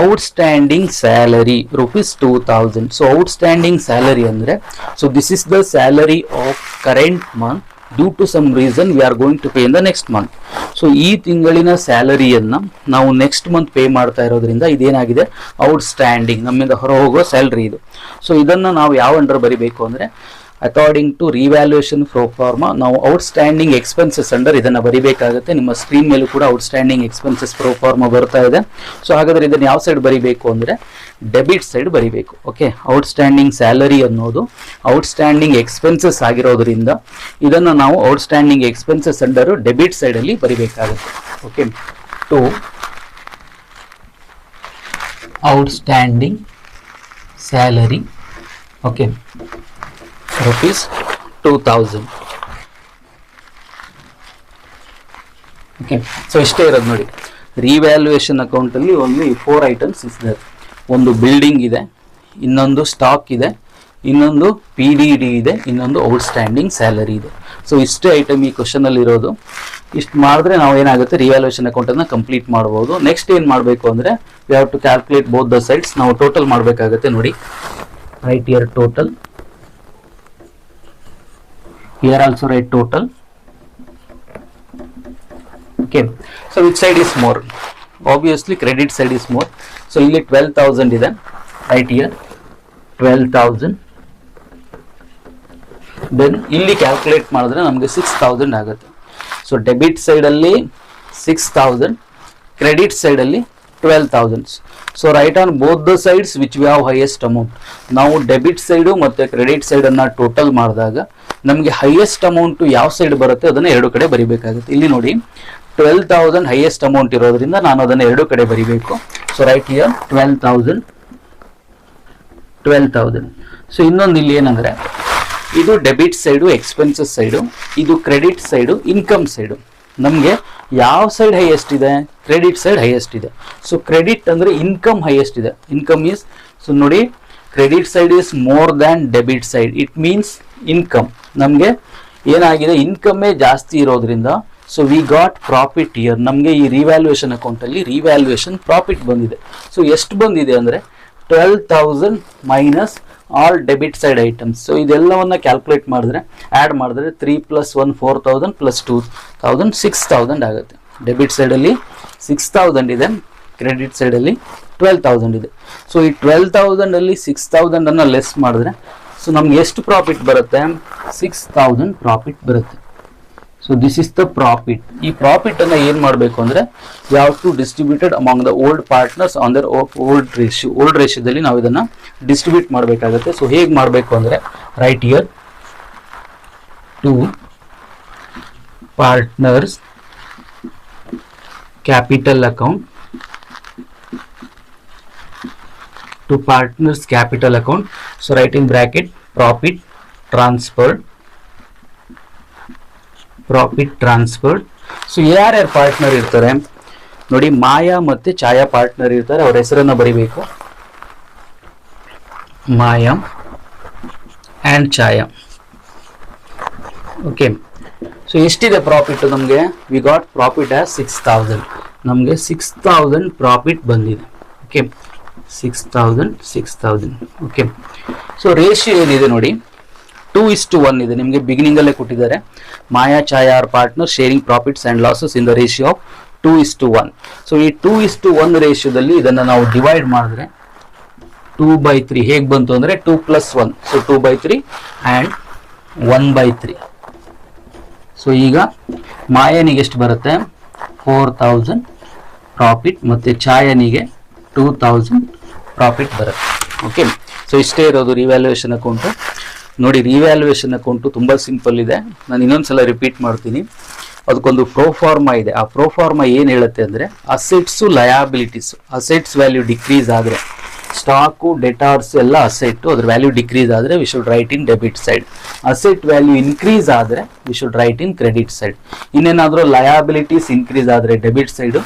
outstanding salary ₹2,000. So outstanding salary ಅಂದರೆ, so this is the salary of current month. Due to some reason we are going to pay in the next month. So ಈ ತಿಂಗಳಿನ ಸ್ಯಾಲರಿಯನ್ನು ನಾವು next month pay ಮಾಡ್ತಾ ಇರೋದ್ರಿಂದ ಇದೇನಾಗಿದೆ, outstanding, ನಮ್ಮಿಂದ ಹೊರ ಹೋಗೋ salary ಇದು. ಸೊ ಇದನ್ನು ನಾವು ಯಾವ ಅಂಡರ್ ಬರಿಬೇಕು ಅಂದರೆ, ಅಕಾರ್ಡಿಂಗ್ ಟು ರಿವ್ಯಾಲ್ಯೂಯೇಷನ್ ಪ್ರೋಫಾರ್ಮಾ ನಾವು ಔಟ್ಸ್ಟ್ಯಾಂಡಿಂಗ್ ಎಕ್ಸ್ಪೆನ್ಸಸ್ ಅಂಡರ್ ಇದನ್ನು ಬರಿಬೇಕಾಗುತ್ತೆ. ನಿಮ್ಮ ಸ್ಕ್ರೀನ್ ಮೇಲೂ ಕೂಡ ಔಟ್ಸ್ಟ್ಯಾಂಡಿಂಗ್ ಎಕ್ಸ್ಪೆನ್ಸಸ್ ಪ್ರೋಫಾರ್ಮಾ ಬರ್ತಾ ಇದೆ. ಸೊ ಹಾಗಾದರೆ ಇದನ್ನು ಯಾವ ಸೈಡ್ ಬರಿಬೇಕು ಅಂದರೆ, ಡೆಬಿಟ್ ಸೈಡ್ ಬರಿಬೇಕು. ಓಕೆ, ಔಟ್ಸ್ಟ್ಯಾಂಡಿಂಗ್ ಸ್ಯಾಲರಿ ಅನ್ನೋದು ಔಟ್ಸ್ಟ್ಯಾಂಡಿಂಗ್ ಎಕ್ಸ್ಪೆನ್ಸಸ್ ಆಗಿರೋದ್ರಿಂದ ಇದನ್ನು ನಾವು ಔಟ್ಸ್ಟ್ಯಾಂಡಿಂಗ್ ಎಕ್ಸ್ಪೆನ್ಸಸ್ ಅಂಡರ್ ಡೆಬಿಟ್ ಸೈಡಲ್ಲಿ ಬರಿಬೇಕಾಗುತ್ತೆ. Okay, to outstanding salary, okay, ₹2,000. Okay, so ಇಷ್ಟೇ ಇರೋದು ನೋಡಿ. ರಿವ್ಯಾಲ್ಯೂಯೇಷನ್ ಅಕೌಂಟಲ್ಲಿ ಓನ್ಲಿ 4 ಐಟಮ್ಸ್ ಇದೆ. ಒಂದು ಬಿಲ್ಡಿಂಗ್ ಇದೆ, ಇನ್ನೊಂದು ಸ್ಟಾಕ್ ಇದೆ, ಇನ್ನೊಂದು PDD ಇದೆ, ಇನ್ನೊಂದು ಔಟ್ಸ್ಟ್ಯಾಂಡಿಂಗ್ ಸ್ಯಾಲರಿ ಇದೆ. ಸೊ ಇಷ್ಟೇ ಐಟಮ್ ಈ ಕ್ವಶನಲ್ಲಿ ಇರೋದು. ಇಷ್ಟು ಮಾಡಿದ್ರೆ ನಾವು ಏನಾಗುತ್ತೆ, ರಿವ್ಯಾಲ್ಯೂಯೇಷನ್ ಅಕೌಂಟನ್ನು ಕಂಪ್ಲೀಟ್ ಮಾಡ್ಬೋದು. ನೆಕ್ಸ್ಟ್ ಏನು ಮಾಡಬೇಕು ಅಂದರೆ, we have to calculate both the sides. ನಾವು ಟೋಟಲ್ ಮಾಡಬೇಕಾಗುತ್ತೆ. ನೋಡಿ, write here total, here also write total. Okay, so which side is more? Obviously credit side is more. So ಇಲ್ಲಿ 12,000 ಇದೆ, right here 12,000. then ಇಲ್ಲಿ calculate ಮಾಡಿದ್ರೆ ನಮಗೆ 6,000 ಆಗುತ್ತೆ. So debit side ಅಲ್ಲಿ 6,000, ಕ್ರೆಡಿಟ್ ಸೈಡ್ ಅಲ್ಲಿ 12,000. So write on both the sides which we have highest amount. ನಾವು debit side ಮತ್ತು ಕ್ರೆಡಿಟ್ ಸೈಡನ್ನು ಟೋಟಲ್ ಮಾಡಿದಾಗ ನಮಗೆ ಹೈಯೆಸ್ಟ್ ಅಮೌಂಟು ಯಾವ ಸೈಡ್ ಬರುತ್ತೆ ಅದನ್ನು ಎರಡು ಕಡೆ ಬರಿಬೇಕಾಗುತ್ತೆ. ಇಲ್ಲಿ ನೋಡಿ 12,000 ಹೈಯೆಸ್ಟ್ ಅಮೌಂಟ್ ಇರೋದ್ರಿಂದ ನಾನು ಅದನ್ನು ಎರಡು ಕಡೆ ಬರಿಬೇಕು. So write here 12,000. ಸೊ ಇನ್ನೊಂದು ಇಲ್ಲಿ ಏನಂದರೆ, ಇದು ಡೆಬಿಟ್ ಸೈಡು ಎಕ್ಸ್ಪೆನ್ಸಸ್ ಸೈಡು, ಇದು ಕ್ರೆಡಿಟ್ ಸೈಡು ಇನ್ಕಮ್ ಸೈಡು. ನಮಗೆ ಯಾವ ಸೈಡ್ ಹೈಯೆಸ್ಟ್ ಇದೆ, ಕ್ರೆಡಿಟ್ ಸೈಡ್ ಹೈಯೆಸ್ಟ್ ಇದೆ. ಸೊ ಕ್ರೆಡಿಟ್ ಅಂದರೆ ಇನ್ಕಮ್ ಹೈಯೆಸ್ಟ್ ಇದೆ. ಇನ್ಕಮ್ ಈಸ್, ಸೊ ನೋಡಿ, credit side is more than debit side. It means income ನಮಗೆ ಏನಾಗಿದೆ, ಇನ್ಕಮ್ಮೇ ಜಾಸ್ತಿ ಇರೋದ್ರಿಂದ so we got profit year. ನಮಗೆ ಈ ರಿವ್ಯಾಲ್ಯೂಯೇಷನ್ ಅಕೌಂಟಲ್ಲಿ ರಿವ್ಯಾಲ್ಯೂಯೇಷನ್ ಪ್ರಾಫಿಟ್ ಬಂದಿದೆ. ಸೊ ಎಷ್ಟು ಬಂದಿದೆ ಅಂದರೆ 12,000 minus all debit side items. So ಇದೆಲ್ಲವನ್ನ ಕ್ಯಾಲ್ಕುಲೇಟ್ ಮಾಡಿದ್ರೆ, ಆ್ಯಡ್ ಮಾಡಿದ್ರೆ 3 + 1 4,000 + 2,000 6,000 ಆಗುತ್ತೆ. ಡೆಬಿಟ್ ಸೈಡಲ್ಲಿ 6,000 ಇದೆ, ಕ್ರೆಡಿಟ್ ಸೈಡಲ್ಲಿ 12,000 ಇದೆ. ಸೊ ಈ 12,000ಅಲ್ಲಿ 6,000 ಲೆಸ್ ಮಾಡಿದ್ರೆ ಸೊ ನಮ್ಗೆ ಎಷ್ಟು ಪ್ರಾಫಿಟ್ ಬರುತ್ತೆ, 6,000 ಪ್ರಾಫಿಟ್ ಬರುತ್ತೆ. So this is the profit. ಈ ಪ್ರಾಫಿಟ್ ಅನ್ನ ಏನ್ ಮಾಡಬೇಕು ಅಂದ್ರೆ, we have to distributed among the old partners on their old ratio. Old ರೇಷಿಯೋದಲ್ಲಿ ನಾವು ಇದನ್ನ ಡಿಸ್ಟ್ರಿಬ್ಯೂಟ್ ಮಾಡಬೇಕಾಗುತ್ತೆ. ಸೊ ಹೇಗೆ ಮಾಡಬೇಕು ಅಂದ್ರೆ, right here 2 partners capital account to partners capital account. So write in bracket profit transferred. So ಯಾರ್ಯಾರು partner ಇರ್ತಾರೆ ನೋಡಿ, ಮಾಯಾ ಮತ್ತೆ ಛಾಯಾ ಪಾರ್ಟ್ನರ್ ಇರ್ತಾರೆ. ಅವ್ರ ಹೆಸರನ್ನ ಬರಿಬೇಕು, ಮಾಯಾ ಅಂಡ್ ಛಾಯಾ. ಓಕೆ, ಸೊ ಎಷ್ಟಿದೆ ಪ್ರಾಫಿಟ್ ನಮಗೆ? We got profit as 6000. ನಮಗೆ 6000 ಪ್ರಾಫಿಟ್ ಬಂದಿದೆ. ಓಕೆ, 6000. ಓಕೆ, ಸೊ ರೇಷಿಯೋ ಏನಿದೆ ನೋಡಿ, 2:1 ಇದೆ. ನಿಮಗೆ ಬಿಗಿನಿಂಗ್ ಅಲ್ಲೇ ಕೊಟ್ಟಿದ್ದಾರೆ. Maya Chhaya are partner sharing profits and losses in the ratio of 2:1. So ಈ 2:1 ರೇಷಿಯೋದಲ್ಲಿ ಇದನ್ನ ನಾವು ಡಿವೈಡ್ ಮಾಡಿದ್ರೆ 2/3 ಹೇಗೆ ಬಂತು ಅಂದ್ರೆ 2 + 1, ಸೊ 2/3 and 1/3. ಸೊ ಈಗ ಮಾಯನಿಗೆ ಎಷ್ಟು ಬರುತ್ತೆ? 4000 ಪ್ರಾಫಿಟ್ ಮತ್ತೆ ಛಾಯನಿಗೆ 2000 ಪ್ರಾಫಿಟ್ ಬರುತ್ತೆ. ಓಕೆ, ಸೊ ಇಷ್ಟೇ ಇರೋದು ರಿವ್ಯಾಲ್ಯೂಯೇಷನ್ ಅಕೌಂಟ್. ನೋಡಿ, ರಿವ್ಯಾಲ್ಯೂಯೇಷನ್ ಅಕೌಂಟು ತುಂಬ ಸಿಂಪಲ್ ಇದೆ. ನಾನು ಇನ್ನೊಂದ್ಸಲ ರಿಪೀಟ್ ಮಾಡ್ತೀನಿ. ಅದಕ್ಕೊಂದು ಪ್ರೋಫಾರ್ಮಾ ಇದೆ. ಆ ಪ್ರೋಫಾರ್ಮಾ ಏನು ಹೇಳುತ್ತೆ ಅಂದರೆ, assets liabilities, assets value decrease ಆದರೆ, ಸ್ಟಾಕು ಡೆಟಾರ್ಸ್ ಎಲ್ಲ ಅಸೆಟ್ಟು, ಅದ್ರ ವ್ಯಾಲ್ಯೂ ಡಿಕ್ರೀಸ್ ಆದರೆ we should write in debit side. Asset value increase ಆದರೆ we should write in credit side. ಇನ್ನೇನಾದರೂ ಲಯಾಬಿಲಿಟೀಸ್ ಇನ್ಕ್ರೀಸ್ ಆದರೆ ಡೆಬಿಟ್ ಸೈಡು,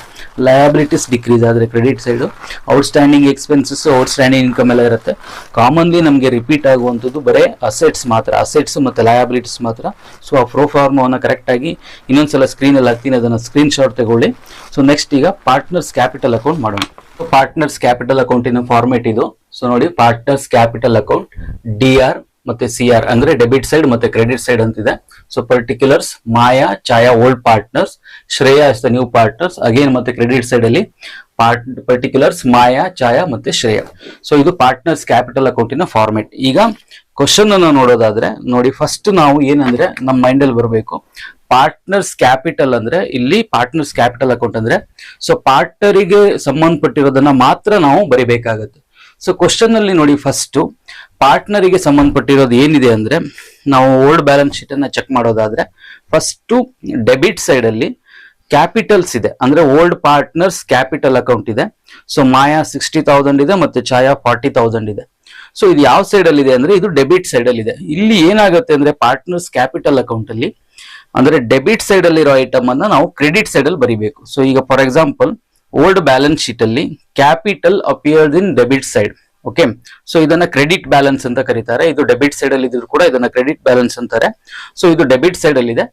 ಲಯಾಬಿಲಿಟೀಸ್ ಡಿಕ್ರೀಸ್ ಆದರೆ credit side. Outstanding expenses, outstanding income ಎಲ್ಲ ಇರುತ್ತೆ. Commonly ನಮಗೆ repeat ಆಗುವಂಥದ್ದು ಬರೀ ಅಸೆಟ್ಸ್ ಮಾತ್ರ, ಅಸೆಟ್ಸ್ ಮತ್ತು ಲಯಾಬಿಲಿಟೀಸ್ ಮಾತ್ರ. ಸೊ ಆ ಪ್ರೋಫಾರ್ಮವನ್ನು ಕರೆಕ್ಟಾಗಿ ಇನ್ನೊಂದ್ಸಲ ಸ್ಕ್ರೀನಲ್ಲಿ ಹಾಕ್ತೀನಿ, ಅದನ್ನು ಸ್ಕ್ರೀನ್ ಶಾಟ್ ತಗೊಳ್ಳಿ. ಸೊ ನೆಕ್ಸ್ಟ್ ಈಗ ಪಾರ್ಟ್ನರ್ಸ್ ಕ್ಯಾಪಿಟಲ್ ಅಕೌಂಟ್ ಮಾಡೋಣ. ಪಾರ್ಟ್ನರ್ಸ್ ಕ್ಯಾಪಿಟಲ್ ಅಕೌಂಟಿನ ಫಾರ್ಮೆಟ್ ಇದು. ಸೊ ನೋಡಿ, ಪಾರ್ಟ್ನರ್ಸ್ ಕ್ಯಾಪಿಟಲ್ ಅಕೌಂಟ್ DR ಮತ್ತೆ CR ಅಂದ್ರೆ ಡೆಬಿಟ್ ಸೈಡ್ ಮತ್ತೆ ಕ್ರೆಡಿಟ್ ಸೈಡ್ ಅಂತಿದೆ. So particulars Maya Chhaya old partners, Shreya is the new partners again, ಮತ್ತೆ ಕ್ರೆಡಿಟ್ ಸೈಡ್ ಅಲ್ಲಿ ಪರ್ಟಿಕ್ಯುಲರ್ಸ್ ಮಾಯಾ ಛಾಯಾ ಮತ್ತೆ ಶ್ರೇಯಾ. ಸೊ ಇದು ಪಾರ್ಟ್ನರ್ಸ್ ಕ್ಯಾಪಿಟಲ್ ಅಕೌಂಟಿನ ಫಾರ್ಮೆಟ್. ಈಗ ಕ್ವಶನ್ ಅನ್ನು ನೋಡೋದಾದ್ರೆ ನೋಡಿ, ಫಸ್ಟ್ ನಾವು ಏನಂದ್ರೆ ನಮ್ಮ ಮೈಂಡ್ ಅಲ್ಲಿ ಬರಬೇಕು, ಪಾರ್ಟ್ನರ್ಸ್ ಕ್ಯಾಪಿಟಲ್ ಅಂದ್ರೆ ಇಲ್ಲಿ ಪಾರ್ಟ್ನರ್ಸ್ ಕ್ಯಾಪಿಟಲ್ ಅಕೌಂಟ್ ಅಂದ್ರೆ ಸೊ ಪಾರ್ಟ್ನರಿಗೆ ಸಂಬಂಧಪಟ್ಟಿರೋದನ್ನ ಮಾತ್ರ ನಾವು ಬರಿಬೇಕಾಗತ್ತೆ. ಸೊ ಕ್ವಶನ್ ಅಲ್ಲಿ ನೋಡಿ, ಫಸ್ಟ್ ಪಾರ್ಟ್ನರಿಗೆ ಸಂಬಂಧಪಟ್ಟಿರೋದು ಏನಿದೆ ಅಂದ್ರೆ, ನಾವು ಓಲ್ಡ್ ಬ್ಯಾಲೆನ್ಸ್ ಶೀಟ್ ಅನ್ನ ಚೆಕ್ ಮಾಡೋದಾದ್ರೆ ಫಸ್ಟ್ ಡೆಬಿಟ್ ಸೈಡ್ ಅಲ್ಲಿ ಕ್ಯಾಪಿಟಲ್ಸ್ ಇದೆ, ಅಂದ್ರೆ ಓಲ್ಡ್ ಪಾರ್ಟ್ನರ್ಸ್ ಕ್ಯಾಪಿಟಲ್ ಅಕೌಂಟ್ ಇದೆ. ಸೊ ಮಾಯಾ 60,000 ಇದೆ ಮತ್ತೆ ಛಾಯಾ 40,000 ಇದೆ. ಸೊ ಇದು ಯಾವ ಸೈಡ್ ಅಲ್ಲಿ ಇದೆ ಅಂದ್ರೆ ಇದು ಡೆಬಿಟ್ ಸೈಡ್ ಅಲ್ಲಿ ಇದೆ. ಇಲ್ಲಿ ಏನಾಗುತ್ತೆ ಅಂದ್ರೆ ಪಾರ್ಟ್ನರ್ಸ್ ಕ್ಯಾಪಿಟಲ್ ಅಕೌಂಟ್ ಅಲ್ಲಿ ಅಂದ್ರೆ ಡೆಬಿಟ್ ಸೈಡ್ ಅಲ್ಲಿರೋ ಐಟಮ್ ಅನ್ನ ನಾವು ಕ್ರೆಡಿಟ್ ಸೈಡ್ ಅಲ್ಲಿ ಬರಿಬೇಕು. ಸೊ ಈಗ for example old balance sheet ಅಲ್ಲಿ capital appears in debit side. Okay, so ಇದನ್ನ ಕ್ರೆಡಿಟ್ ಬ್ಯಾಲೆನ್ಸ್ ಅಂತ ಕರೀತಾರೆ. ಇದು ಡೆಬಿಟ್ ಸೈಡ್ ಅಲ್ಲಿ ಇದ್ರು ಕೂಡ ಇದನ್ನ ಕ್ರೆಡಿಟ್ ಬ್ಯಾಲೆನ್ಸ್ ಅಂತಾರೆ. ಸೊ ಇದು ಡೆಬಿಟ್ ಸೈಡ್ ಅಲ್ಲಿ ಇದೆ.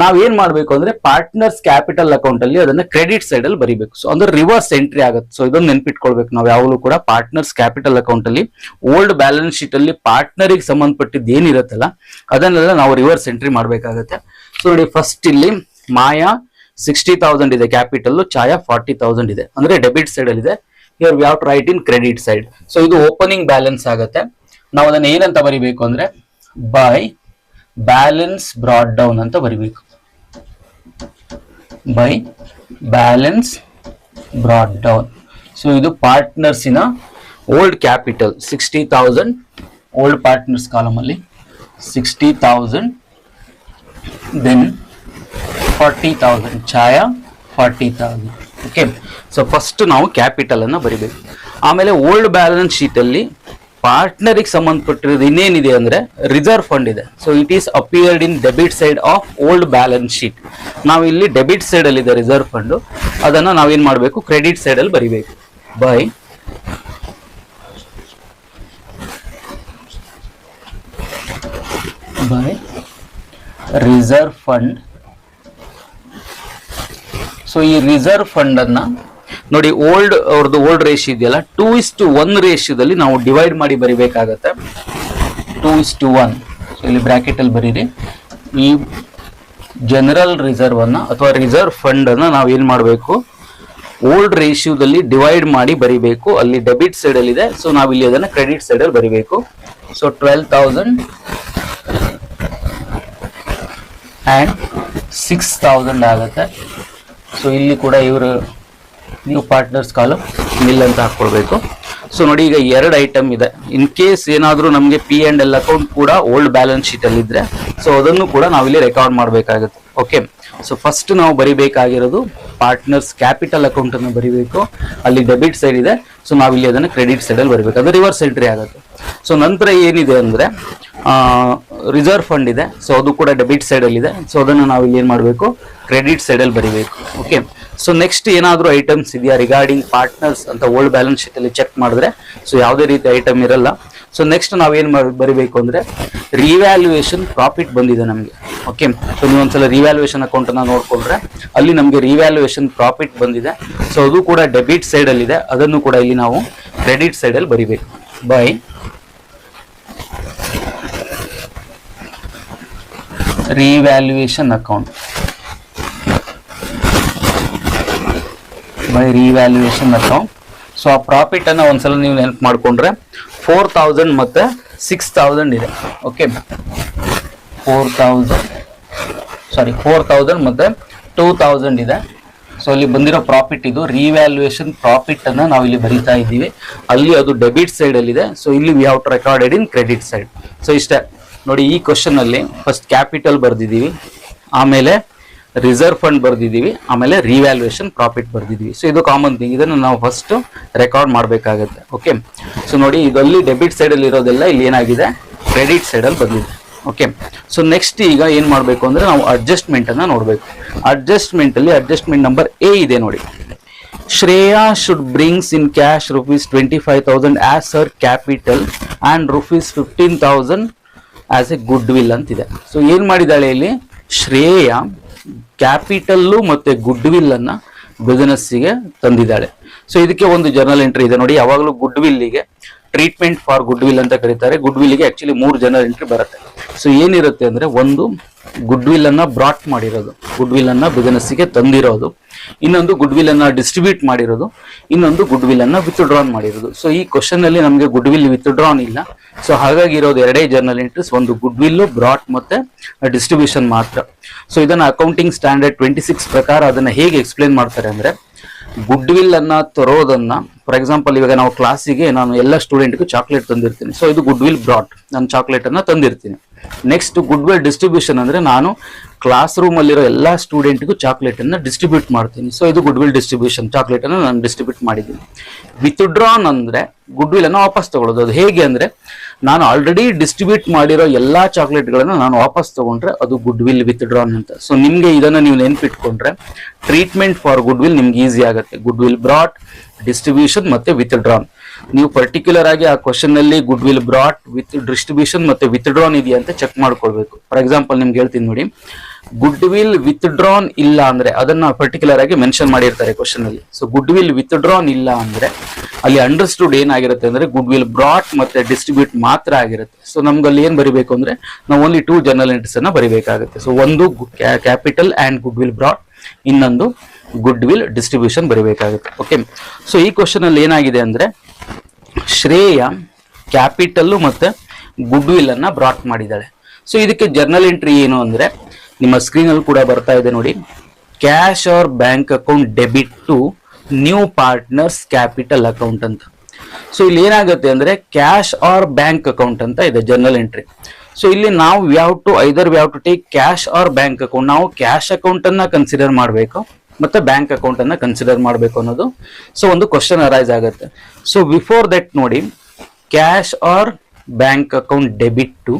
ನಾವ್ ಏನ್ ಮಾಡ್ಬೇಕು ಅಂದ್ರೆ ಪಾರ್ಟ್ನರ್ಸ್ ಕ್ಯಾಪಿಟಲ್ ಅಕೌಂಟ್ ಅಲ್ಲಿ ಅದನ್ನ ಕ್ರೆಡಿಟ್ ಸೈಡ್ ಅಲ್ಲಿ ಬರಿಬೇಕು. ಸೊ ಅಂದ್ರೆ ರಿವರ್ಸ್ ಎಂಟ್ರಿ ಆಗುತ್ತೆ. ಸೊ ಇದನ್ನ ನೆನ್ಪಿಟ್ಕೊಳ್ಬೇಕು ನಾವು ಯಾವಾಗಲೂ ಕೂಡ. ಪಾರ್ಟ್ನರ್ಸ್ ಕ್ಯಾಪಿಟಲ್ ಅಕೌಂಟ್ ಅಲ್ಲಿ ಓಲ್ಡ್ ಬ್ಯಾಲೆನ್ಸ್ ಶೀಟ್ ಅಲ್ಲಿ ಪಾರ್ಟ್ನರಿಗೆ ಸಂಬಂಧಪಟ್ಟಿದ್ದು ಏನಿರುತ್ತಲ್ಲ ಅದನ್ನೆಲ್ಲ ನಾವು ರಿವರ್ಸ್ ಎಂಟ್ರಿ ಮಾಡ್ಬೇಕಾಗತ್ತೆ. ಸೊ ನೋಡಿ, ಫಸ್ಟ್ ಇಲ್ಲಿ ಮಾಯಾ 60,000 ಇದೆ ಕ್ಯಾಪಿಟಲ್, ಛಾಯಾ 40,000 ಇದೆ, ಅಂದ್ರೆ ಡೆಬಿಟ್ ಸೈಡ್ ಅಲ್ಲಿ ಇದೆ. Here we have to write in credit side. So ಇದು ಓಪನಿಂಗ್ ಬ್ಯಾಲೆನ್ಸ್ ಆಗುತ್ತೆ. ನಾವು ಅದನ್ನ ಏನಂತ ಬರಿಬೇಕು ಅಂದ್ರೆ ಬೈ ಬ್ಯಾಲೆನ್ಸ್ ಬ್ರಾಟ್ ಡೌನ್ ಅಂತ ಬರಿಬೇಕು. By balance brought down. So ಇದು ಪಾರ್ಟ್ನರ್ಸಿನ old capital 60,000 old partners column ಅಲ್ಲಿ 60,000, then 40,000 Chhaya 40,000. Okay, so first ನಾವು ಕ್ಯಾಪಿಟಲ್ ಅನ್ನ ಬರಿಬೇಕು. ಆಮೇಲೆ ಓಲ್ಡ್ ಬ್ಯಾಲೆನ್ಸ್ ಶೀಟ್ ಅಲ್ಲಿ ಪಾರ್ಟ್ನರಿಗೆ ಸಂಬಂಧಪಟ್ಟಿರೋದು ಇನ್ನೇನಿದೆ ಅಂದ್ರೆ ರಿಸರ್ವ್ ಫಂಡ್ ಇದೆ. So it is appeared in debit side of old balance sheet. ನಾವು ಇಲ್ಲಿ ಡೆಬಿಟ್ ಸೈಡ್ ಅಲ್ಲಿ ಇದೆ ರಿಸರ್ವ್ ಫಂಡ್, ಅದನ್ನ ನಾವೇನ್ ಮಾಡಬೇಕು ಕ್ರೆಡಿಟ್ ಸೈಡ್ ಅಲ್ಲಿ ಬರಿಬೇಕು. By reserve fund. ಸೊ ಈ ರಿಸರ್ವ್ ಫಂಡ್ ಅನ್ನ ನೋಡಿ, ಅವ್ರದ್ದು ಓಲ್ಡ್ ರೇಷಿಯೋ ಇದೆಯಲ್ಲ 2:1 ರೇಷಿಯೋದಲ್ಲಿ ನಾವು ಡಿವೈಡ್ ಮಾಡಿ ಬರಿಬೇಕಾಗತ್ತೆ. 2:1. ಸೊ ಇಲ್ಲಿ ಬ್ರಾಕೆಟ್ ಅಲ್ಲಿ ಬರೀರಿ. ಈ ಜನರಲ್ ರಿಸರ್ವ್ ಅನ್ನ ಅಥವಾ ರಿಸರ್ವ್ ಫಂಡ್ ಅನ್ನ ನಾವು ಏನ್ ಮಾಡಬೇಕು, ಓಲ್ಡ್ ರೇಷಿಯೋದಲ್ಲಿ ಡಿವೈಡ್ ಮಾಡಿ ಬರಿಬೇಕು. ಅಲ್ಲಿ ಡೆಬಿಟ್ ಸೈಡ್ ಅಲ್ಲಿ ಇದೆ, ಸೊ ನಾವು ಇಲ್ಲಿ ಅದನ್ನ ಕ್ರೆಡಿಟ್ ಸೈಡ್ ಅಲ್ಲಿ ಬರಿಬೇಕು. ಸೊ 12,000 and 6,000 ಆಗುತ್ತೆ. ಸೊ ಇಲ್ಲಿ ಕೂಡ ಇವರು ನ್ಯೂ ಪಾರ್ಟ್ನರ್ಸ್ ಕಾಲಮ್ ಮಿಲ್ ಅಂತ ಹಾಕೊಳ್ಬೇಕು. ಸೊ ನೋಡಿ, ಈಗ 2 ಐಟಮ್ ಇದೆ. ಇನ್ ಕೇಸ್ ಏನಾದರೂ ನಮಗೆ P&L ಅಕೌಂಟ್ ಕೂಡ ಓಲ್ಡ್ ಬ್ಯಾಲೆನ್ಸ್ ಶೀಟ್ ಅಲ್ಲಿ ಇದ್ರೆ ಸೊ ಅದನ್ನು ಕೂಡ ನಾವಿಲ್ಲಿ ರೆಕಾರ್ಡ್ ಮಾಡಬೇಕಾಗುತ್ತೆ. ಓಕೆ, ಸೊ ಫಸ್ಟ್ ನಾವು ಬರಿಬೇಕಾಗಿರೋದು ಪಾರ್ಟ್ನರ್ಸ್ ಕ್ಯಾಪಿಟಲ್ ಅಕೌಂಟ್ ಅನ್ನು ಬರೀಬೇಕು. ಅಲ್ಲಿ ಡೆಬಿಟ್ ಸೈಡ್ ಇದೆ, ಸೊ ನಾವಿಲ್ಲಿ ಅದನ್ನು ಕ್ರೆಡಿಟ್ ಸೈಡ್ ಅಲ್ಲಿ ಬರಬೇಕು. ಅದು ರಿವರ್ಸ್ ಎಂಟ್ರಿ ಆಗುತ್ತೆ. ಸೊ ನಂತರ ಏನಿದೆ ಅಂದ್ರೆ ರಿಸರ್ವ್ ಫಂಡ್ ಇದೆ, ಸೊ ಅದು ಕೂಡ ಡೆಬಿಟ್ ಸೈಡ್ ಅಲ್ಲಿ ಇದೆ. ಸೊ ಅದನ್ನು ನಾವು ಇಲ್ಲಿ ಏನ್ ಮಾಡಬೇಕು, ಕ್ರೆಡಿಟ್ ಸೈಡ್ ಅಲ್ಲಿ ಬರೀಬೇಕು. ಓಕೆ, ಸೊ ನೆಕ್ಸ್ಟ್ ಏನಾದರೂ ಐಟಮ್ಸ್ ಇದೆಯಾ ರಿಗಾರ್ಡಿಂಗ್ ಪಾರ್ಟ್ನರ್ಸ್ ಅಂತ ಓಲ್ಡ್ ಬ್ಯಾಲೆನ್ಸ್ ಶೀಟ್ ಅಲ್ಲಿ ಚೆಕ್ ಮಾಡಿದ್ರೆ ಸೊ ಯಾವುದೇ ರೀತಿ ಐಟಮ್ ಇರಲ್ಲ. ಸೊ ನೆಕ್ಸ್ಟ್ ನಾವೇನ್ ಬರೀಬೇಕು ಅಂದ್ರೆ ರಿವ್ಯಾಲ್ಯೂಯೇಷನ್ ಪ್ರಾಫಿಟ್ ಬಂದಿದೆ ನಮಗೆ. ಓಕೆ, ಸೊ ನೀವು ಒಂದ್ಸಲ ರಿವ್ಯಾಲ್ಯೂಯೇಷನ್ ಅಕೌಂಟ್ ಅನ್ನ ನೋಡ್ಕೊಂಡ್ರೆ ಅಲ್ಲಿ ನಮಗೆ ರಿವ್ಯಾಲ್ಯೂಯೇಷನ್ ಪ್ರಾಫಿಟ್ ಬಂದಿದೆ. ಸೊ ಅದು ಕೂಡ ಡೆಬಿಟ್ ಸೈಡ್ ಅಲ್ಲಿ ಇದೆ, ಅದನ್ನು ಕೂಡ ಇಲ್ಲಿ ನಾವು ಕ್ರೆಡಿಟ್ ಸೈಡ್ ಅಲ್ಲಿ ಬರೀಬೇಕು. By revaluation account, by revaluation account. So ಆ ಪ್ರಾಫಿಟ್ ಅನ್ನ ಒಂದ್ಸಲ ನೀವು ನೆನಪು ಮಾಡ್ಕೊಂಡ್ರೆ 4000 ಮತ್ತೆ 6000 ಇದೆ. ಓಕೆ, 4000 ಮತ್ತೆ 2000 ಇದೆ. ಸೊ ಅಲ್ಲಿ ಬಂದಿರೋ ಪ್ರಾಫಿಟ್ ಇದು ರಿವ್ಯಾಲ್ಯೂಯೇಷನ್ ಪ್ರಾಫಿಟ್ ಅನ್ನ ನಾವು ಇಲ್ಲಿ ಬರೀತಾ ಇದ್ದೀವಿ. ಅಲ್ಲಿ ಅದು ಡೆಬಿಟ್ ಸೈಡ್ ಅಲ್ಲಿ ಇದೆ. ಸೊ ಇಲ್ಲಿ we have to recorded in credit side. So ಇಷ್ಟೇ ನೋಡಿ, ಈ ಕ್ವಶನ್ ಅಲ್ಲಿ ಫಸ್ಟ್ ಕ್ಯಾಪಿಟಲ್ ಬರ್ದಿದ್ದೀವಿ, ಆಮೇಲೆ ರಿಸರ್ವ್ ಫಂಡ್ ಬರ್ದಿದ್ದೀವಿ, ಆಮೇಲೆ ರಿವ್ಯಾಲ್ಯೂಯೇಷನ್ ಪ್ರಾಫಿಟ್ ಬರ್ದಿದ್ದೀವಿ. ಸೊ ಇದು ಕಾಮನ್ ಥಿಂಗ್, ಇದನ್ನು ನಾವು ಫಸ್ಟ್ ರೆಕಾರ್ಡ್ ಮಾಡಬೇಕಾಗುತ್ತೆ. ಓಕೆ, ಸೊ ನೋಡಿ ಇದರಲ್ಲಿ ಡೆಬಿಟ್ ಸೈಡ್ ಅಲ್ಲಿ ಇರೋದೆಲ್ಲ ಇಲ್ಲಿ ಏನಾಗಿದೆ, ಕ್ರೆಡಿಟ್ ಸೈಡ್ ಅಲ್ಲಿ ಬಂದಿದೆ. ಓಕೆ, ಸೊ ನೆಕ್ಸ್ಟ್ ಈಗ ಏನ್ ಮಾಡಬೇಕು ಅಂದ್ರೆ ನಾವು ಅಡ್ಜಸ್ಟ್ಮೆಂಟ್ ಅನ್ನ ನೋಡಬೇಕು. ಅಡ್ಜಸ್ಟ್ಮೆಂಟ್ ಅಲ್ಲಿ ಅಡ್ಜಸ್ಟ್ಮೆಂಟ್ ನಂಬರ್ ಎ ಇದೆ ನೋಡಿ. Shreya should brings in cash ₹25,000 as Har capital and ₹15,000 as A good will ಅಂತಿದೆ. ಸೊ ಏನ್ ಮಾಡಿದಾಳೆ ಇಲ್ಲಿ, ಶ್ರೇಯಾ ಕ್ಯಾಪಿಟಲ್ಲು ಮತ್ತೆ ಗುಡ್ ವಿಲ್ ಅನ್ನ ಬಿಸಿನೆಸ್ಸಿಗೆ ತಂದಿದ್ದಾಳೆ. ಸೊ ಇದಕ್ಕೆ ಒಂದು ಜರ್ನಲ್ ಎಂಟ್ರಿ ಇದೆ ನೋಡಿ. ಯಾವಾಗಲೂ ಗುಡ್ ವಿಲ್ಗೆ ಟ್ರೀಟ್ಮೆಂಟ್ ಫಾರ್ ಗುಡ್ ವಿಲ್ ಅಂತ ಕರೀತಾರೆ. ಗುಡ್ ವಿಲ್ಗೆ ಆಕ್ಚುಲಿ 3 ಜರ್ನಲ್ ಎಂಟ್ರಿ ಬರುತ್ತೆ. ಸೊ ಏನಿರುತ್ತೆ ಅಂದ್ರೆ, ಒಂದು ಗುಡ್ ವಿಲ್ ಅನ್ನ ಬ್ರಾಟ್ ಮಾಡಿರೋದು, ಗುಡ್ ವಿಲ್ ಅನ್ನ ಬಿಸಿನೆಸ್ಸಿಗೆ ತಂದಿರೋದು, ಇನ್ನೊಂದು ಗುಡ್ ವಿಲ್ ಅನ್ನ ಡಿಸ್ಟ್ರಿಬ್ಯೂಟ್ ಮಾಡಿರೋದು, ಇನ್ನೊಂದು ಗುಡ್ ವಿಲ್ ಅನ್ನ ವಿತ್ಡ್ರಾನ್ ಮಾಡಿರೋದು. ಸೊ ಈ ಕ್ವಶನ್ ಅಲ್ಲಿ ನಮಗೆ ಗುಡ್ ವಿಲ್ ವಿತ್ಡ್ರಾನ್ ಇಲ್ಲ. ಸೊ ಹಾಗಾಗಿ ಇರೋದು 2 ಜರ್ನಲ್ ಎಂಟ್ರೀಸ್, ಒಂದು ಗುಡ್ ವಿಲ್ ಬ್ರಾಟ್ ಮತ್ತೆ ಡಿಸ್ಟ್ರಿಬ್ಯೂಷನ್ ಮಾತ್ರ. ಸೊ ಇದನ್ನ ಅಕೌಂಟಿಂಗ್ ಸ್ಟ್ಯಾಂಡರ್ಡ್ 26 ಪ್ರಕಾರ ಅದನ್ನ ಹೇಗೆ ಎಕ್ಸ್ಪ್ಲೇನ್ ಮಾಡ್ತಾರೆ ಅಂದ್ರೆ, ಗುಡ್ ವಿಲ್ ಅನ್ನ ತರೋದನ್ನ, ಫಾರ್ ಎಕ್ಸಾಂಪಲ್ ಇವಾಗ ನಾವು ಕ್ಲಾಸಿಗೆ ನಾನು ಎಲ್ಲ ಸ್ಟೂಡೆಂಟ್ಗೂ ಚಾಕ್ಲೇಟ್ ತಂದಿರ್ತೀನಿ. ಸೊ ಇದು ಗುಡ್ ವಿಲ್ ಬ್ರಾಟ್, ನಾನು ಚಾಕ್ಲೇಟ್ ಅನ್ನ ತಂದಿರ್ತೀನಿ. ನೆಕ್ಸ್ಟ್ ಗುಡ್ ವಿಲ್ ಡಿಸ್ಟ್ರಿಬ್ಯೂಷನ್ ಅಂದ್ರೆ, ನಾನು ಕ್ಲಾಸ್ ರೂಮ್ ಅಲ್ಲಿರೋ ಎಲ್ಲಾ ಸ್ಟೂಡೆಂಟ್ಗೂ ಚಾಕ್ಲೇಟ್ ಅನ್ನ ಡಿಸ್ಟ್ರಿಬ್ಯೂಟ್ ಮಾಡ್ತೀನಿ. ಸೊ ಇದು ಗುಡ್ ವಿಲ್ ಡಿಸ್ಟ್ರಿಬ್ಯೂಷನ್, ಚಾಕ್ಲೇಟ್ ಅನ್ನ ನಾನು ಡಿಸ್ಟ್ರಿಬ್ಯೂಟ್ ಮಾಡಿದ್ದೀನಿ. ವಿತ್ಡ್ರಾನ್ ಅಂದ್ರೆ ಗುಡ್ ವಿಲ್ ಅನ್ನ ವಾಪಸ್ ತಗೊಳ್ಳೋದು. ಅದು ಹೇಗೆ ಅಂದ್ರೆ, ನಾನು ಆಲ್ರೆಡಿ ಡಿಸ್ಟ್ರಿಬ್ಯೂಟ್ ಮಾಡಿರೋ ಎಲ್ಲಾ ಚಾಕ್ಲೇಟ್ಗಳನ್ನ ನಾನು ವಾಪಸ್ ತಗೊಂಡ್ರೆ ಅದು ಗುಡ್ ವಿಲ್ ವಿತ್ಡ್ರಾನ್ ಅಂತ. ಸೊ ನಿಮ್ಗೆ ಇದನ್ನ ನೀವು ನೆನ್ಪಿಟ್ಕೊಂಡ್ರೆ ಟ್ರೀಟ್ಮೆಂಟ್ ಫಾರ್ ಗುಡ್ ವಿಲ್ ನಿಮ್ಗೆ ಈಸಿ ಆಗುತ್ತೆ. ಗುಡ್ ವಿಲ್ ಬ್ರಾಟ್, ಡಿಸ್ಟ್ರಿಬ್ಯೂಷನ್ ಮತ್ತೆ ವಿತ್ಡ್ರಾನ್. ನೀವು ಪರ್ಟಿಕ್ಯುಲರ್ ಆಗಿ ಆ ಕ್ವಶನ್ ಅಲ್ಲಿ goodwill brought with distribution ಮತ್ತೆ ವಿತ್ಡ್ರಾನ್ ಇದೆಯಾ ಅಂತ ಚೆಕ್ ಮಾಡ್ಕೊಳ್ಬೇಕು. ಫಾರ್ ಎಕ್ಸಾಂಪಲ್ ನಿಮ್ಗೆ ಹೇಳ್ತೀನಿ ನೋಡಿ, ಗುಡ್ ವಿಲ್ ವಿತ್ಡ್ರಾನ್ ಇಲ್ಲ ಅಂದ್ರೆ ಅದನ್ನ ಪರ್ಟಿಕ್ಯುಲರ್ ಆಗಿ ಮೆನ್ಷನ್ ಮಾಡಿರ್ತಾರೆ ಕ್ವಶನ್ ಅಲ್ಲಿ. ಸೊ ಗುಡ್ ವಿಲ್ ವಿತ್ಡ್ರಾನ್ ಇಲ್ಲ ಅಂದ್ರೆ ಅಲ್ಲಿ ಅಂಡರ್ಸ್ಟುಡ್ ಏನಾಗಿರುತ್ತೆ ಅಂದ್ರೆ ಗುಡ್ ವಿಲ್ ಬ್ರಾಟ್ ಮತ್ತೆ ಡಿಸ್ಟ್ರಿಬ್ಯೂಟ್ ಮಾತ್ರ ಆಗಿರುತ್ತೆ. ಸೊ ನಮ್ಗಲ್ಲಿ ಏನ್ ಬರಿಬೇಕು ಅಂದ್ರೆ, ನಾವು ಓನ್ಲಿ 2 ಜರ್ನಲ್ ಎಂಟ್ರೀಸ್ ಅನ್ನ ಬರಿಬೇಕಾಗುತ್ತೆ. ಸೊ ಒಂದು capital and goodwill brought, ಇನ್ನೊಂದು ಗುಡ್ ವಿಲ್ ಡಿಸ್ಟ್ರಿಬ್ಯೂಷನ್ ಬರಿಬೇಕಾಗುತ್ತೆ. ಓಕೆ, ಸೊ ಈ ಕ್ವಶನ್ ಅಲ್ಲಿ ಏನಾಗಿದೆ ಅಂದ್ರೆ, ಶ್ರೇಯ ಕ್ಯಾಪಿಟಲ್ ಮತ್ತೆ ಗುಡ್ ವಿಲ್ ಅನ್ನ ಬ್ರಾಟ್ ಮಾಡಿದ್ದಾಳೆ. ಸೊ ಇದಕ್ಕೆ ಜರ್ನಲ್ ಎಂಟ್ರಿ ಏನು ಅಂದ್ರೆ, ನಿಮ್ಮ ಸ್ಕ್ರೀನ್ ಅಲ್ಲಿ ಕೂಡ ಬರ್ತಾ ಇದೆ ನೋಡಿ, cash or bank account debit to new partners capital account ಅಂತ. ಸೊ ಇಲ್ಲಿ ಏನಾಗುತ್ತೆ ಅಂದ್ರೆ, ಕ್ಯಾಶ್ ಆರ್ ಬ್ಯಾಂಕ್ ಅಕೌಂಟ್ ಅಂತ ಇದೆ ಜರ್ನಲ್ ಎಂಟ್ರಿ. ಸೊ ಇಲ್ಲಿ ನಾವು we have to take cash or bank account. ನಾವು ಕ್ಯಾಶ್ ಅಕೌಂಟ್ ಅನ್ನ ಕನ್ಸಿಡರ್ ಮಾಡಬೇಕು ಮತ್ತೆ ಬ್ಯಾಂಕ್ ಅಕೌಂಟ್ ಅನ್ನ ಕನ್ಸಿಡರ್ ಮಾಡಬೇಕು ಅನ್ನೋದು ಸೊ ಒಂದು ಕ್ವಶನ್ ಅರೈಸ್ ಆಗುತ್ತೆ. ಸೊ ಬಿಫೋರ್ ದಟ್ ನೋಡಿ, cash or bank account debit to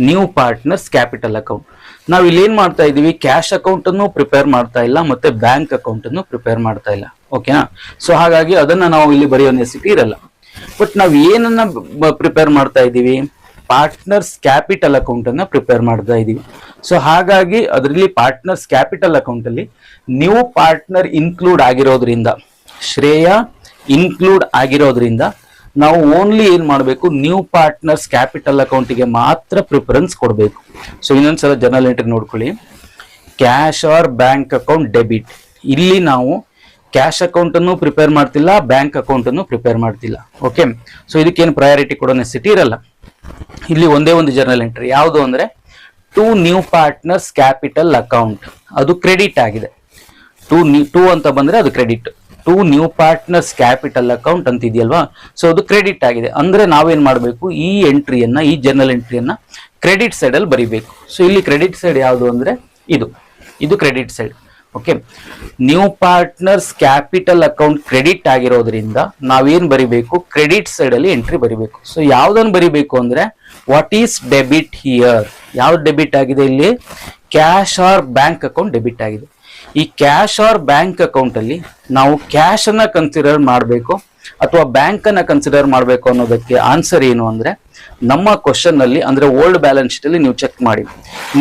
new partners capital account. ನಾವು ಇಲ್ಲಿ ಏನ್ ಮಾಡ್ತಾ ಇದೀವಿ, ಕ್ಯಾಶ್ ಅಕೌಂಟ್ ಅನ್ನು ಪ್ರಿಪೇರ್ ಮಾಡ್ತಾ ಇಲ್ಲ ಮತ್ತೆ ಬ್ಯಾಂಕ್ ಅಕೌಂಟ್ ಅನ್ನು ಪ್ರಿಪೇರ್ ಮಾಡ್ತಾ ಇಲ್ಲ. ಓಕೆನಾ? ಸೊ ಹಾಗಾಗಿ ಅದನ್ನ ನಾವು ಇಲ್ಲಿ ಬರೆಯೋ ನೆಸಿಟಿ ಇರಲ್ಲ. ಬಟ್ ನಾವು ಏನನ್ನ ಪ್ರಿಪೇರ್ ಮಾಡ್ತಾ ಇದೀವಿ, ಪಾರ್ಟ್ನರ್ಸ್ ಕ್ಯಾಪಿಟಲ್ ಅಕೌಂಟ್ ಅನ್ನ ಪ್ರಿಪೇರ್ ಮಾಡ್ತಾ ಇದೀವಿ. ಸೊ ಹಾಗಾಗಿ ಅದರಲ್ಲಿ ಪಾರ್ಟ್ನರ್ಸ್ ಕ್ಯಾಪಿಟಲ್ ಅಕೌಂಟ್ ಅಲ್ಲಿ ನ್ಯೂ ಪಾರ್ಟ್ನರ್ ಇನ್ಕ್ಲೂಡ್ ಆಗಿರೋದ್ರಿಂದ, ಶ್ರೇಯ ಇನ್ಕ್ಲೂಡ್ ಆಗಿರೋದ್ರಿಂದ ನಾವು ಓನ್ಲಿ ಏನ್ ಮಾಡಬೇಕು, ನ್ಯೂ ಪಾರ್ಟ್ನರ್ಸ್ ಕ್ಯಾಪಿಟಲ್ ಅಕೌಂಟಿಗೆ ಮಾತ್ರ ಪ್ರಿಫರೆನ್ಸ್ ಕೊಡಬೇಕು. ಸೊ ಇನ್ನೊಂದ್ಸಲ ಜರ್ನಲ್ ಎಂಟ್ರಿ ನೋಡ್ಕೊಳ್ಳಿ, cash or bank account debit. ಇಲ್ಲಿ ನಾವು ಕ್ಯಾಶ್ ಅಕೌಂಟ್ ಅನ್ನು ಪ್ರಿಪೇರ್ ಮಾಡ್ತಿಲ್ಲ, ಬ್ಯಾಂಕ್ ಅಕೌಂಟ್ ಅನ್ನು ಪ್ರಿಪೇರ್ ಮಾಡ್ತಿಲ್ಲ. ಓಕೆ, ಸೊ ಇದಕ್ಕೇನು ಪ್ರಯಾರಿಟಿ ಕೊಡೋ ನೆಸಿಟಿ ಇರಲ್ಲ. ಇಲ್ಲಿ ಒಂದೇ ಒಂದು ಜರ್ನಲ್ ಎಂಟ್ರಿ, ಯಾವುದು ಅಂದ್ರೆ to new partners capital account, ಅದು ಕ್ರೆಡಿಟ್ ಆಗಿದೆ. ಟು ಅಂತ ಬಂದ್ರೆ ಅದು credit. To new partners capital account ಅಂತ ಇದೆಯಲ್ವಾ, ಸೊ ಅದು ಕ್ರೆಡಿಟ್ ಆಗಿದೆ. ಅಂದ್ರೆ ನಾವೇನ್ ಮಾಡಬೇಕು, ಈ ಎಂಟ್ರಿಯನ್ನ, ಈ ಜರ್ನಲ್ ಎಂಟ್ರಿಯನ್ನ ಕ್ರೆಡಿಟ್ ಸೈಡ್ ಅಲ್ಲಿ ಬರಿಬೇಕು. ಸೊ ಇಲ್ಲಿ ಕ್ರೆಡಿಟ್ ಸೈಡ್ ಯಾವುದು ಅಂದ್ರೆ ಇದು credit side. Okay, new partners capital account credit ಆಗಿರೋದ್ರಿಂದ ನಾವೇನ್ ಬರಿಬೇಕು, ಕ್ರೆಡಿಟ್ ಸೈಡ್ ಅಲ್ಲಿ ಎಂಟ್ರಿ ಬರಿಬೇಕು. ಸೊ ಯಾವ್ದನ್ನು ಬರಿಬೇಕು ಅಂದ್ರೆ ವಾಟ್ ಈಸ್ ಡೆಬಿಟ್ ಹಿಯರ್, ಯಾವ್ದು ಡೆಬಿಟ್ ಆಗಿದೆ ಇಲ್ಲಿ, cash or bank account debit ಆಗಿದೆ. ಈ ಕ್ಯಾಶ್ ಆರ್ ಬ್ಯಾಂಕ್ ಅಕೌಂಟ್ ಅಲ್ಲಿ ನಾವು ಕ್ಯಾಶ್ ಅನ್ನ ಕನ್ಸಿಡರ್ ಮಾಡಬೇಕು ಅಥವಾ ಬ್ಯಾಂಕ್ ಅನ್ನ ಕನ್ಸಿಡರ್ ಮಾಡಬೇಕು ಅನ್ನೋದಕ್ಕೆ ಆನ್ಸರ್ ಏನು ಅಂದ್ರೆ, ನಮ್ಮ ಕ್ವಶನ್ ಅಲ್ಲಿ ಅಂದ್ರೆ ಓಲ್ಡ್ ಬ್ಯಾಲೆನ್ಸ್ ಶೀಟ್ ಅಲ್ಲಿ ನೀವು ಚೆಕ್ ಮಾಡಿ,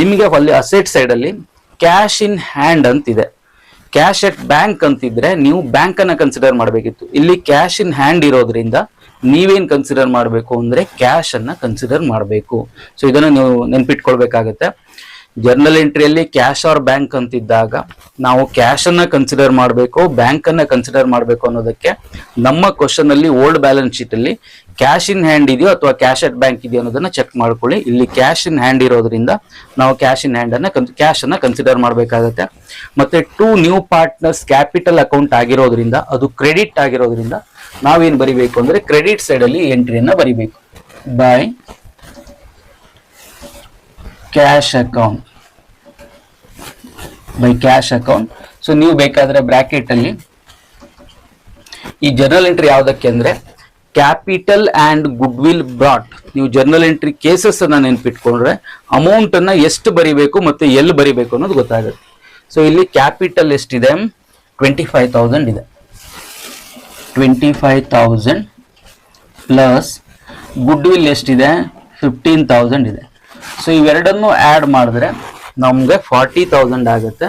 ನಿಮಗೆ ಅಲ್ಲಿ ಅಸೆಟ್ ಸೈಡ್ ಅಲ್ಲಿ ಕ್ಯಾಶ್ ಇನ್ ಹ್ಯಾಂಡ್ ಅಂತಿದೆ, ಕ್ಯಾಶ್ ಎಟ್ ಬ್ಯಾಂಕ್ ಅಂತಿದ್ರೆ ನೀವು ಬ್ಯಾಂಕ್ ಅನ್ನ ಕನ್ಸಿಡರ್ ಮಾಡಬೇಕಿತ್ತು. ಇಲ್ಲಿ ಕ್ಯಾಶ್ ಇನ್ ಹ್ಯಾಂಡ್ ಇರೋದ್ರಿಂದ ನೀವೇನ್ ಕನ್ಸಿಡರ್ ಮಾಡಬೇಕು ಅಂದ್ರೆ ಕ್ಯಾಶ್ ಅನ್ನ ಕನ್ಸಿಡರ್ ಮಾಡಬೇಕು. ಸೊ ಇದನ್ನ ನೀವು ನೆನ್ಪಿಟ್ಕೊಳ್ಬೇಕಾಗತ್ತೆ. ಜರ್ನಲ್ ಎಂಟ್ರಿಯಲ್ಲಿ ಕ್ಯಾಶ್ ಆರ್ ಬ್ಯಾಂಕ್ ಅಂತಿದ್ದಾಗ ನಾವು ಕ್ಯಾಶ್ ಅನ್ನ ಕನ್ಸಿಡರ್ ಮಾಡಬೇಕು, ಬ್ಯಾಂಕ್ ಅನ್ನ ಕನ್ಸಿಡರ್ ಮಾಡಬೇಕು ಅನ್ನೋದಕ್ಕೆ ನಮ್ಮ ಕ್ವಶನ್ ಅಲ್ಲಿ ಓಲ್ಡ್ ಬ್ಯಾಲೆನ್ಸ್ ಶೀಟ್ ಅಲ್ಲಿ ಕ್ಯಾಶ್ ಇನ್ ಹ್ಯಾಂಡ್ ಇದೆಯೋ ಅಥವಾ ಕ್ಯಾಶ್ ಅಟ್ ಬ್ಯಾಂಕ್ ಇದೆಯೋ ಅನ್ನೋದನ್ನ ಚೆಕ್ ಮಾಡ್ಕೊಳ್ಳಿ. ಇಲ್ಲಿ ಕ್ಯಾಶ್ ಇನ್ ಹ್ಯಾಂಡ್ ಇರೋದ್ರಿಂದ ನಾವು ಕ್ಯಾಶ್ ಇನ್ ಹ್ಯಾಂಡ್ ಅನ್ನ ಕ್ಯಾಶ್ ಅನ್ನ ಕನ್ಸಿಡರ್ ಮಾಡಬೇಕಾಗತ್ತೆ. ಮತ್ತೆ 2 ನ್ಯೂ ಪಾರ್ಟ್ನರ್ಸ್ ಕ್ಯಾಪಿಟಲ್ ಅಕೌಂಟ್ ಆಗಿರೋದ್ರಿಂದ ಅದು ಕ್ರೆಡಿಟ್ ಆಗಿರೋದ್ರಿಂದ ನಾವೇನ್ ಬರಿಬೇಕು ಅಂದ್ರೆ ಕ್ರೆಡಿಟ್ ಸೈಡ್ ಅಲ್ಲಿ ಎಂಟ್ರಿಯನ್ನ ಬರಿಬೇಕು, by cash account, by cash account. So ನೀವು ಬೇಕಾದ್ರೆ ಬ್ರಾಕೆಟ್ ಅಲ್ಲಿ ಈ ಜರ್ನಲ್ ಎಂಟ್ರಿ ಯಾವ್ದಕ್ಕೆ ಅಂದ್ರೆ capital and goodwill brought. ನೀವು ಜರ್ನಲ್ ಎಂಟ್ರಿ ಕೇಸಸ್ ಅನ್ನ ನೆನ್ಪಿಟ್ಕೊಂಡ್ರೆ ಅಮೌಂಟ್ ಅನ್ನ ಎಷ್ಟು ಬರಿಬೇಕು ಮತ್ತೆ ಎಲ್ಲಿ ಬರಿಬೇಕು ಅನ್ನೋದು ಗೊತ್ತಾಗುತ್ತೆ. ಸೊ ಇಲ್ಲಿ ಕ್ಯಾಪಿಟಲ್ ಎಷ್ಟಿದೆ, 25,000 ಇದೆ, 25,000 ಪ್ಲಸ್ ಗುಡ್ ವಿಲ್ ಎಷ್ಟಿದೆ, 15,000 ಇದೆ. ಸೊ ಇವೆರಡನ್ನು ಆಡ್ ಮಾಡಿದ್ರೆ ನಮ್ಗೆ 40,000 ಆಗುತ್ತೆ.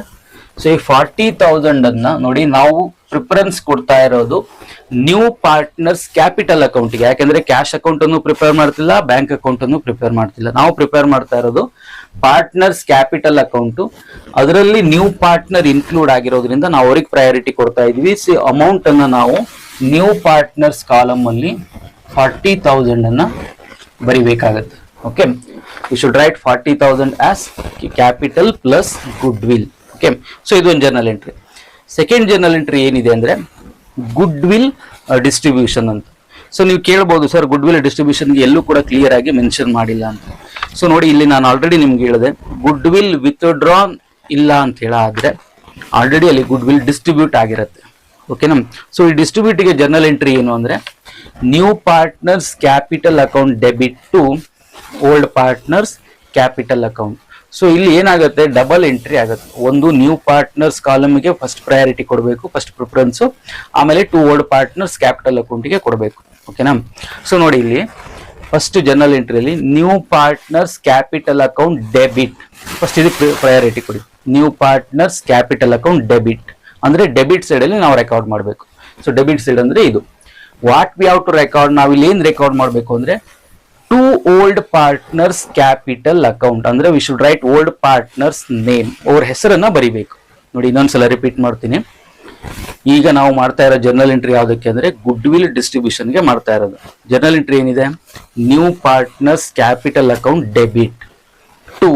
ಸೊ ಈ 40,000 ಅನ್ನ ನೋಡಿ ನಾವು ಪ್ರಿಫರೆನ್ಸ್ ಕೊಡ್ತಾ ಇರೋದು ನ್ಯೂ ಪಾರ್ಟ್ನರ್ಸ್ ಕ್ಯಾಪಿಟಲ್ ಅಕೌಂಟ್ಗೆ, ಯಾಕಂದ್ರೆ ಕ್ಯಾಶ್ ಅಕೌಂಟ್ ಅನ್ನು ಪ್ರಿಪೇರ್ ಮಾಡ್ತಿಲ್ಲ, ಬ್ಯಾಂಕ್ ಅಕೌಂಟ್ ಅನ್ನು ಪ್ರಿಪೇರ್ ಮಾಡ್ತಿಲ್ಲ. ನಾವು ಪ್ರಿಪೇರ್ ಮಾಡ್ತಾ ಇರೋದು ಪಾರ್ಟ್ನರ್ಸ್ ಕ್ಯಾಪಿಟಲ್ ಅಕೌಂಟ್, ಅದರಲ್ಲಿ ನ್ಯೂ ಪಾರ್ಟ್ನರ್ ಇನ್ಕ್ಲೂಡ್ ಆಗಿರೋದ್ರಿಂದ ನಾವು ಅವ್ರಿಗೆ ಪ್ರಯಾರಿಟಿ ಕೊಡ್ತಾ ಇದೀವಿ. ಸಿ ಅಮೌಂಟ್ ಅನ್ನ ನಾವು ನ್ಯೂ ಪಾರ್ಟ್ನರ್ಸ್ ಕಾಲಮ್ ಅಲ್ಲಿ 40,000 ಅನ್ನ ಬರಿಬೇಕಾಗತ್ತೆ. Okay, we should write 40,000 as capital plus goodwill. Okay, so ಇದು ಒಂದು journal entry. Second journal entry ಏನಿದೆ ಅಂದ್ರೆ ಗುಡ್ ವಿಲ್ ಡಿಸ್ಟ್ರಿಬ್ಯೂಷನ್ ಅಂತ. ಸೊ ನೀವು ಕೇಳಬಹುದು, ಸರ್ ಗುಡ್ ವಿಲ್ ಡಿಸ್ಟ್ರಿಬ್ಯೂಷನ್ಗೆ ಎಲ್ಲೂ ಕೂಡ ಕ್ಲಿಯರ್ ಆಗಿ ಮೆನ್ಷನ್ ಮಾಡಿಲ್ಲ ಅಂತ. ಸೊ ನೋಡಿ ಇಲ್ಲಿ ನಾನು ಆಲ್ರೆಡಿ ನಿಮ್ಗೆ ಹೇಳಿದೆ, ಗುಡ್ ವಿಲ್ ವಿತ್ಡ್ರಾ ಇಲ್ಲ ಅಂತ ಹೇಳಾದ್ರೆ ಆಲ್ರೆಡಿ ಅಲ್ಲಿ ಗುಡ್ ವಿಲ್ ಡಿಸ್ಟ್ರಿಬ್ಯೂಟ್ ಆಗಿರುತ್ತೆ. ಓಕೆನಾ. ಸೊ ಈ ಡಿಸ್ಟ್ರಿಬ್ಯೂಟ್ಗೆ ಜರ್ನಲ್ ಎಂಟ್ರಿ ಏನು ಅಂದ್ರೆ new partners capital account debit to old partners capital account. So ಇಲ್ಲಿ ಏನಾಗುತ್ತೆ, ಡಬಲ್ ಎಂಟ್ರಿ ಆಗುತ್ತೆ. ಒಂದು ನ್ಯೂ ಪಾರ್ಟ್ನರ್ಸ್ ಕಾಲಮ್ಗೆ ಫಸ್ಟ್ ಪ್ರಯಾರಿಟಿ ಕೊಡಬೇಕು, ಫಸ್ಟ್ ಪ್ರಿಫರೆನ್ಸ್, ಆಮೇಲೆ 2 ಓಲ್ಡ್ ಪಾರ್ಟ್ನರ್ಸ್ ಕ್ಯಾಪಿಟಲ್ ಅಕೌಂಟ್ಗೆ ಕೊಡಬೇಕು. ಓಕೆನಾ. ಸೊ ನೋಡಿ ಇಲ್ಲಿ ಫಸ್ಟ್ ಜರ್ನಲ್ ಎಂಟ್ರಿಯಲ್ಲಿ new partners capital account debit, first ಇದಕ್ಕೆ ಪ್ರಯಾರಿಟಿ ಕೊಡಿ. New partners capital account debit ಅಂದ್ರೆ ಡೆಬಿಟ್ ಸೈಡ್ ಅಲ್ಲಿ ನಾವು ರೆಕಾರ್ಡ್ ಮಾಡಬೇಕು. ಸೊ ಡೆಬಿಟ್ ಸೈಡ್ ಅಂದ್ರೆ ಇದು. What we have to record, ನಾವು ಇಲ್ಲಿ ಏನ್ ರೆಕಾರ್ಡ್ ಮಾಡಬೇಕು ಅಂದ್ರೆ 2 ಓಲ್ಡ್ ಪಾರ್ಟ್ನರ್ಸ್ ಕ್ಯಾಪಿಟಲ್ ಅಕೌಂಟ್ ಅಂದ್ರೆ we should write old partners name, ಅವ್ರ ಹೆಸರನ್ನ ಬರಿಬೇಕು. ನೋಡಿ ಇನ್ನೊಂದ್ಸಲ ರಿಪೀಟ್ ಮಾಡ್ತೀನಿ. ಈಗ ನಾವು ಮಾಡ್ತಾ ಇರೋ ಜರ್ನಲ್ ಎಂಟ್ರಿ ಯಾವ್ದಕ್ಕೆ ಅಂದ್ರೆ ಗುಡ್ ವಿಲ್ ಡಿಸ್ಟ್ರಿಬ್ಯೂಷನ್ಗೆ ಮಾಡ್ತಾ ಇರೋದು. ಜರ್ನಲ್ ಎಂಟ್ರಿ ಏನಿದೆ, new partners capital account debit to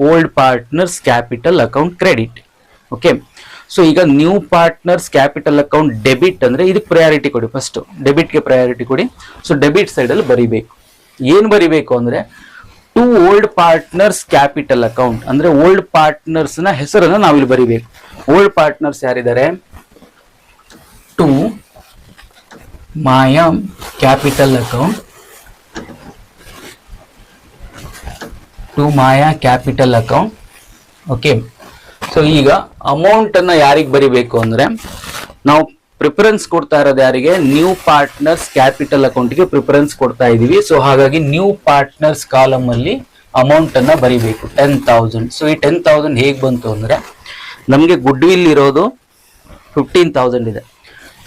old partners capital account credit. Okay. So ಈಗ new partners capital account debit ಅಂದ್ರೆ ಇದಕ್ಕೆ ಪ್ರಯಾರಿಟಿ ಕೊಡಿ, ಫಸ್ಟ್ ಡೆಬಿಟ್ಗೆ ಪ್ರಯಾರಿಟಿ ಕೊಡಿ. ಸೊ ಡೆಬಿಟ್ ಸೈಡ್ ಅಲ್ಲಿ ಬರಿಬೇಕು. ಏನ್ ಬರಿಬೇಕು ಅಂದ್ರೆ 2 ಓಲ್ಡ್ ಪಾರ್ಟ್ನರ್ಸ್ ಕ್ಯಾಪಿಟಲ್ ಅಕೌಂಟ್ ಅಂದ್ರೆ ಓಲ್ಡ್ ಪಾರ್ಟ್ನರ್ಸ್ ನ ಹೆಸರನ್ನ ನಾವಿಲ್ಲಿ ಬರಿಬೇಕು. ಓಲ್ಡ್ ಪಾರ್ಟ್ನರ್ಸ್ ಯಾರಿದ್ದಾರೆ, 2 Maya capital account, 2 Maya capital account. Okay. So ಈಗ ಅಮೌಂಟ್ ಅನ್ನ ಯಾರಿಗೆ ಬರಿಬೇಕು ಅಂದ್ರೆ ನಾವು ಪ್ರಿಫರೆನ್ಸ್ ಕೊಡ್ತಾ ಇರೋದು ಯಾರಿಗೆ, ನ್ಯೂ ಪಾರ್ಟ್ನರ್ಸ್ ಕ್ಯಾಪಿಟಲ್ ಅಕೌಂಟ್ಗೆ ಪ್ರಿಫರೆನ್ಸ್ ಕೊಡ್ತಾ ಇದೀವಿ. ಸೊ ಹಾಗಾಗಿ ನ್ಯೂ ಪಾರ್ಟ್ನರ್ಸ್ ಕಾಲಮ್ ಅಲ್ಲಿ ಅಮೌಂಟ್ ಅನ್ನ ಬರಿಬೇಕು 10,000. ಸೊ ಈ 10,000 ಹೇಗ್ ಬಂತು ಅಂದ್ರೆ ನಮಗೆ ಗುಡ್ ವಿಲ್ ಇರೋದು 15,000 ಇದೆ.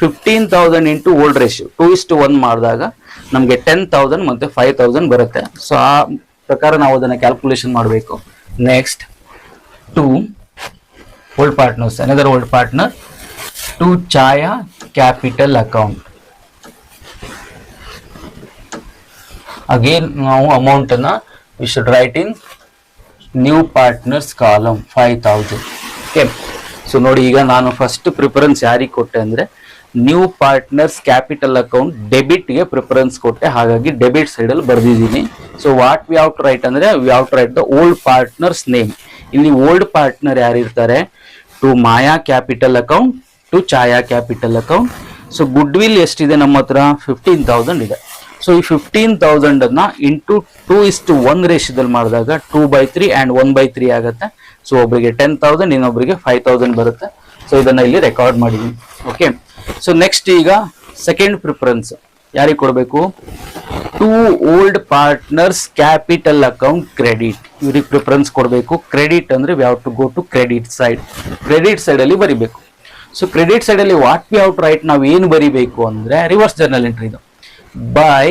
15,000 ಇಂಟು ಓಲ್ಡ್ ರೇಷಿಯೋ 2:1 ಮಾಡಿದಾಗ ನಮಗೆ 10,000 ಮತ್ತೆ 5,000 ಬರುತ್ತೆ. ಸೊ ಆ ಪ್ರಕಾರ ನಾವು ಅದನ್ನ ಕ್ಯಾಲ್ಕುಲೇಷನ್ ಮಾಡಬೇಕು. Next 2 old partners, another old partner, 2 Chhaya capital account. Again ನಾವು ಅಮೌಂಟ್ ಅನ್ನ we should write in new partners column 5,000. Okay. So ನೋಡಿ ಈಗ ನಾನು ಫಸ್ಟ್ ಪ್ರಿಫರೆನ್ಸ್ ಯಾರಿಗೆ ಕೊಟ್ಟೆ ಅಂದ್ರೆ ನ್ಯೂ ಪಾರ್ಟ್ನರ್ಸ್ ಕ್ಯಾಪಿಟಲ್ ಅಕೌಂಟ್ ಡೆಬಿಟ್ಗೆ ಪ್ರಿಫರೆನ್ಸ್ ಕೊಟ್ಟೆ, ಹಾಗಾಗಿ ಡೆಬಿಟ್ ಸೈಡ್ ಅಲ್ಲಿ ಬರ್ದಿದ್ದೀನಿ. So what we have to write ಅಂದ್ರೆ we have to write the old partners name. ಇಲ್ಲಿ ಓಲ್ಡ್ ಪಾರ್ಟ್ನರ್ ಯಾರಿರ್ತಾರೆ, to Maya capital account to Chhaya capital account. So goodwill ಎಷ್ಟಿದೆ ನಮ್ಮ ಹತ್ರ 15,000 ಇದೆ. ಸೊ ಈ 15,000 ಅನ್ನ ಇಂಟು 2:1 ರೇಷಿಯೋದಲ್ಲಿ ಮಾಡಿದಾಗ 2/3 and 1/3 ಆಗುತ್ತೆ. ಸೊ ಒಬ್ಬರಿಗೆ 10,000, ಇನ್ನೊಬ್ಬರಿಗೆ 5,000 ಬರುತ್ತೆ. ಸೊ ಇದನ್ನ ಇಲ್ಲಿ ರೆಕಾರ್ಡ್ ಮಾಡಿದೀನಿ. ಓಕೆ, ಸೊ ನೆಕ್ಸ್ಟ್ ಈಗ ಸೆಕೆಂಡ್ ಪ್ರಿಫರೆನ್ಸ್ ಯಾರಿಗೆ ಕೊಡಬೇಕು? To old partners capital account credit, ಇವ್ರಿಗೆ ಪ್ರಿಫರೆನ್ಸ್ ಕೊಡಬೇಕು. ಕ್ರೆಡಿಟ್ ಅಂದ್ರೆ we have to go to credit side. Credit side ಅಲ್ಲಿ ಬರಿಬೇಕು. ಸೊ ಕ್ರೆಡಿಟ್ ಸೈಡ್ ಅಲ್ಲಿ what we have to write, ನಾವು ಏನು ಬರಿಬೇಕು ಅಂದ್ರೆ ರಿವರ್ಸ್ ಜರ್ನಲ್ ಎಂಟ್ರಿ ಇದು. ಬೈ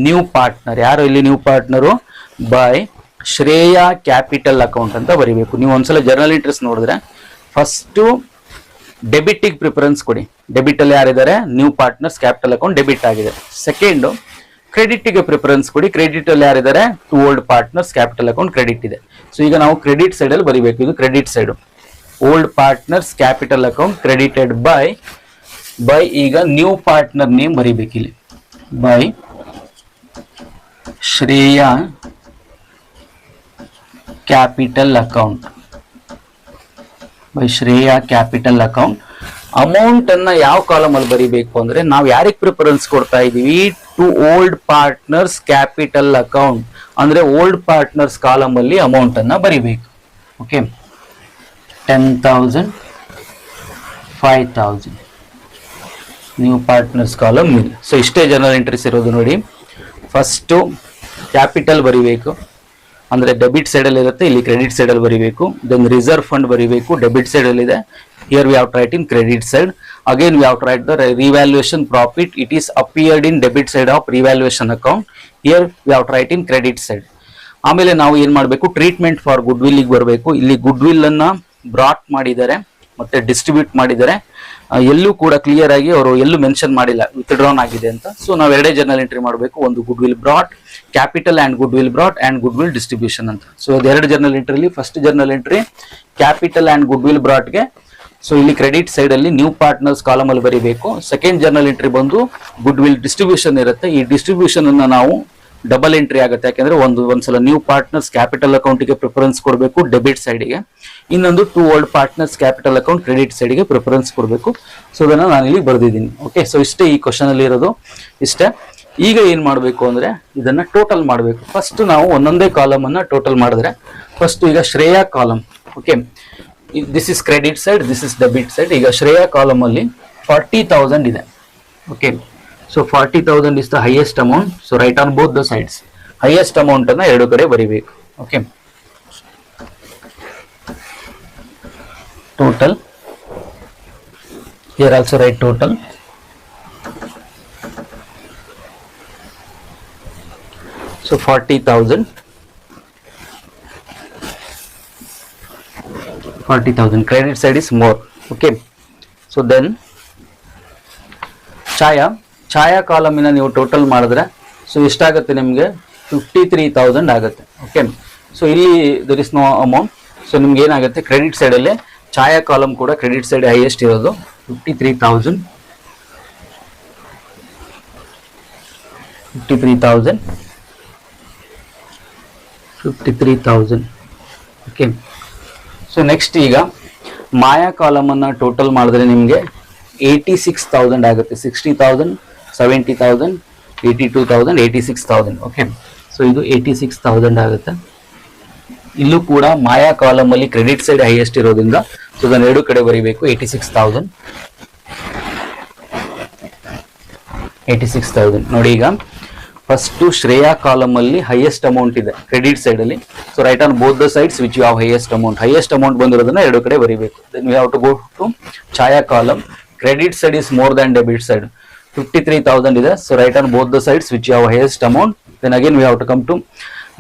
ನ್ಯೂ ಪಾರ್ಟ್ನರ್, ಯಾರು ಇಲ್ಲಿ new partner? By Shreya capital account ಅಂತ ಬರಿಬೇಕು. ನೀವು ಒಂದ್ಸಲ ಜರ್ನಲ್ ಎಂಟ್ರೀಸ್ ನೋಡಿದ್ರೆ ಫಸ್ಟ್ ಡೆಬಿಟಿಗೆ ಪ್ರಿಫರೆನ್ಸ್ ಕೊಡಿ. ಡೆಬಿಟ್ ಅಲ್ಲಿ ಯಾರಿದ್ದಾರೆ? New partners capital account debit ಆಗಿದೆ. ಸೆಕೆಂಡ್ ಕ್ರೆಡಿಟ್ಗೆ ಪ್ರಿಫರೆನ್ಸ್ ಕೊಡಿ. ಕ್ರೆಡಿಟ್ ಅಲ್ಲಿ ಯಾರಿದ್ದಾರೆ? To old partners capital account credit ಇದೆ. ಸೊ ಈಗ ನಾವು ಕ್ರೆಡಿಟ್ ಸೈಡ್ ಅಲ್ಲಿ ಬರಿಬೇಕು. ಇದು credit side. Old partners capital account credited by ಈಗ ನ್ಯೂ ಪಾರ್ಟ್ನರ್ ನೇಮ್ ಬರಿಬೇಕು ಇಲ್ಲಿ. By Shreya capital account. By Shreya capital account. Amount ಅನ್ನ ಯಾವ ಕಾಲಮ್ ಅಲ್ಲಿ ಬರಿಬೇಕು ಅಂದ್ರೆ ನಾವು ಯಾರಿಗೆ ಪ್ರಿಫರೆನ್ಸ್ ಕೊಡ್ತಾ ಇದೀವಿ? To old partners capital account ಅಂದ್ರೆ ಓಲ್ಡ್ ಪಾರ್ಟ್ನರ್ಸ್ ಕಾಲಮ್ ಅಲ್ಲಿ ಅಮೌಂಟ್ ಅನ್ನ ಬರಿಬೇಕು. ಓಕೆ, 10,000, 5,000 ನ್ಯೂ ಪಾರ್ಟ್ನರ್ಸ್ ಕಾಲಮ್ ಇದೆ. ಸೊ ಇಷ್ಟೇ ಜನರಲ್ ಎಂಟ್ರೀಸ್ ಇರೋದು ನೋಡಿ. ಫಸ್ಟ್ ಕ್ಯಾಪಿಟಲ್ ಬರಿಬೇಕು ಅಂದ್ರೆ ಡೆಬಿಟ್ ಸೈಡ್ ಅಲ್ಲಿ ಇರುತ್ತೆ, ಇಲ್ಲಿ ಕ್ರೆಡಿಟ್ ಸೈಡ್ ಅಲ್ಲಿ ಬರಿಬೇಕು. ದೆನ್ ರಿಸರ್ವ್ ಫಂಡ್ ಬರಿಬೇಕು, ಡೆಬಿಟ್ ಸೈಡ್ ಅಲ್ಲಿ ಇದೆ. Here we have to write in credit side. Again we have to write the revaluation profit. It is appeared in debit side of revaluation account. Here we have to write in credit side. ಆಮೇಲೆ ನಾವು ಏನ್ ಮಾಡಬೇಕು? Treatment for good will ಬರಬೇಕು. ಇಲ್ಲಿ good will ಅನ್ನ brought ಮಾಡಿದ್ದಾರೆ ಮತ್ತೆ distribute ಮಾಡಿದ್ದಾರೆ. ಎಲ್ಲೂ ಕೂಡ ಕ್ಲಿಯರ್ ಆಗಿ ಅವರು ಎಲ್ಲೂ ಮೆನ್ಷನ್ ಮಾಡಿಲ್ಲ ವಿತ್ಡ್ರಾನ್ ಆಗಿದೆ ಅಂತ. ಸೊ ನಾವು ಎರಡೇ ಜರ್ನಲ್ ಎಂಟ್ರಿ ಮಾಡಬೇಕು. ಒಂದು goodwill brought, capital and goodwill brought and goodwill distribution ಅಂತ. ಸೊ ಅದೆರಡು ಜರ್ನಲ್ ಎಂಟ್ರಿಲಿ first journal entry capital and goodwill ಬ್ರಾಟ್ಗೆ. ಸೊ ಇಲ್ಲಿ ಕ್ರೆಡಿಟ್ ಸೈಡ್ ಅಲ್ಲಿ ನ್ಯೂ ಪಾರ್ಟ್ನರ್ಸ್ ಕಾಲಮ್ ಅಲ್ಲಿ ಬರೀಬೇಕು. ಸೆಕೆಂಡ್ ಜರ್ನಲ್ ಎಂಟ್ರಿ ಬಂದು ಗುಡ್ ವಿಲ್ ಡಿಸ್ಟ್ರಿಬ್ಯೂಷನ್ ಇರುತ್ತೆ. ಈ ಡಿಸ್ಟ್ರಿಬ್ಯೂಷನ್ ಅನ್ನ ನಾವು ಡಬಲ್ ಎಂಟ್ರಿ ಆಗುತ್ತೆ. ಯಾಕಂದ್ರೆ ಒಂದ್ಸಲ ನ್ಯೂ ಪಾರ್ಟ್ನರ್ಸ್ ಕ್ಯಾಪಿಟಲ್ ಅಕೌಂಟ್ಗೆ ಪ್ರಿಫರೆನ್ಸ್ ಕೊಡಬೇಕು ಡೆಬಿಟ್ ಸೈಡ್ಗೆ, ಇನ್ನೊಂದು to old partners capital account credit ಸೈಡ್ಗೆ ಪ್ರಿಫರೆನ್ಸ್ ಕೊಡಬೇಕು. ಸೊ ಅದನ್ನ ನಾನು ಇಲ್ಲಿ ಬರ್ದಿದ್ದೀನಿ. ಓಕೆ, ಸೊ ಇಷ್ಟೇ ಈ ಕ್ವಶನ್ ಅಲ್ಲಿ ಇರೋದು, ಇಷ್ಟೇ. ಈಗ ಏನ್ ಮಾಡಬೇಕು ಅಂದ್ರೆ ಇದನ್ನ ಟೋಟಲ್ ಮಾಡಬೇಕು. ಫಸ್ಟ್ ನಾವು ಒಂದೊಂದೇ ಕಾಲಮ್ ಅನ್ನ ಟೋಟಲ್ ಮಾಡಿದ್ರೆ, ಫಸ್ಟ್ ಈಗ Shreya column. Okay, this is credit side, this is debit side. ಈಗ ಶ್ರೇಯಾ ಕಾಲಮ್ ಅಲ್ಲಿ 40,000 ಇದೆ. Okay, so 40,000 is the highest amount. So write on both the sides highest amount ಅನ್ನ ಎರಡು ಕಡೆ ಬರಿಬೇಕು. Okay, total. Here also right total. So 40,000. 40,000. Credit side is more. Okay. So then Chhaya ಕಾಲಮಿನ ನೀವು total ಮಾಡಿದ್ರೆ ಸೊ ಎಷ್ಟಾಗುತ್ತೆ ನಿಮಗೆ? 53,000 ಆಗುತ್ತೆ. ಓಕೆ, ಸೊ ಇಲ್ಲಿ there is no amount. So ನಿಮ್ಗೆ ಏನಾಗುತ್ತೆ? ಕ್ರೆಡಿಟ್ ಸೈಡ್ ಅಲ್ಲಿ ಛಾಯಾ ಕಾಲಮ್ ಕೂಡ ಕ್ರೆಡಿಟ್ ಸೈಡ್ ಹೈಯೆಸ್ಟ್ ಇರೋದು 53,000. 53,000. ಓಕೆ, ಸೊ ನೆಕ್ಸ್ಟ್ ಈಗ ಮಾಯಾ ಕಾಲಮ್ ಅನ್ನ ಟೋಟಲ್ ಮಾಡಿದ್ರೆ ನಿಮಗೆ 86,000 ಆಗುತ್ತೆ. 60,000, 70,000, 82,000, 86,000. ಓಕೆ, ಸೊ ಇದು 86,000 ಆಗುತ್ತೆ. ಇಲ್ಲೂ ಕೂಡ ಮಾಯಾ ಕಾಲಮ್ ಅಲ್ಲಿ ಕ್ರೆಡಿಟ್ ಸೈಡ್ ಹೈಯೆಸ್ಟ್ ಇರೋದ್ರಿಂದ ಸೊ ಅದನ್ನ ಎರಡು ಕಡೆ ಬರೀಬೇಕು. 86,000. 86,000 ನೋಡಿ. ಈಗ ಫಸ್ಟ್ ಶ್ರೇಯಾ ಕಾಲಮ್ ಅಲ್ಲಿ ಹೈಯೆಸ್ಟ್ ಅಮೌಂಟ್ ಇದೆ ಕ್ರೆಡಿಟ್ ಸೈಡ್ ಅಲ್ಲಿ. So write on both the sides which you have highest amount. Highest amount ಬಂದಿರೋದನ್ನ ಎರಡು ಕಡೆ ಬರೀಬೇಕು. Then we have to go to Chhaya column. Credit side is more than debit side. 53,000 ಇದೆ. So write on both the sides which you have highest amount. Then again we have to come to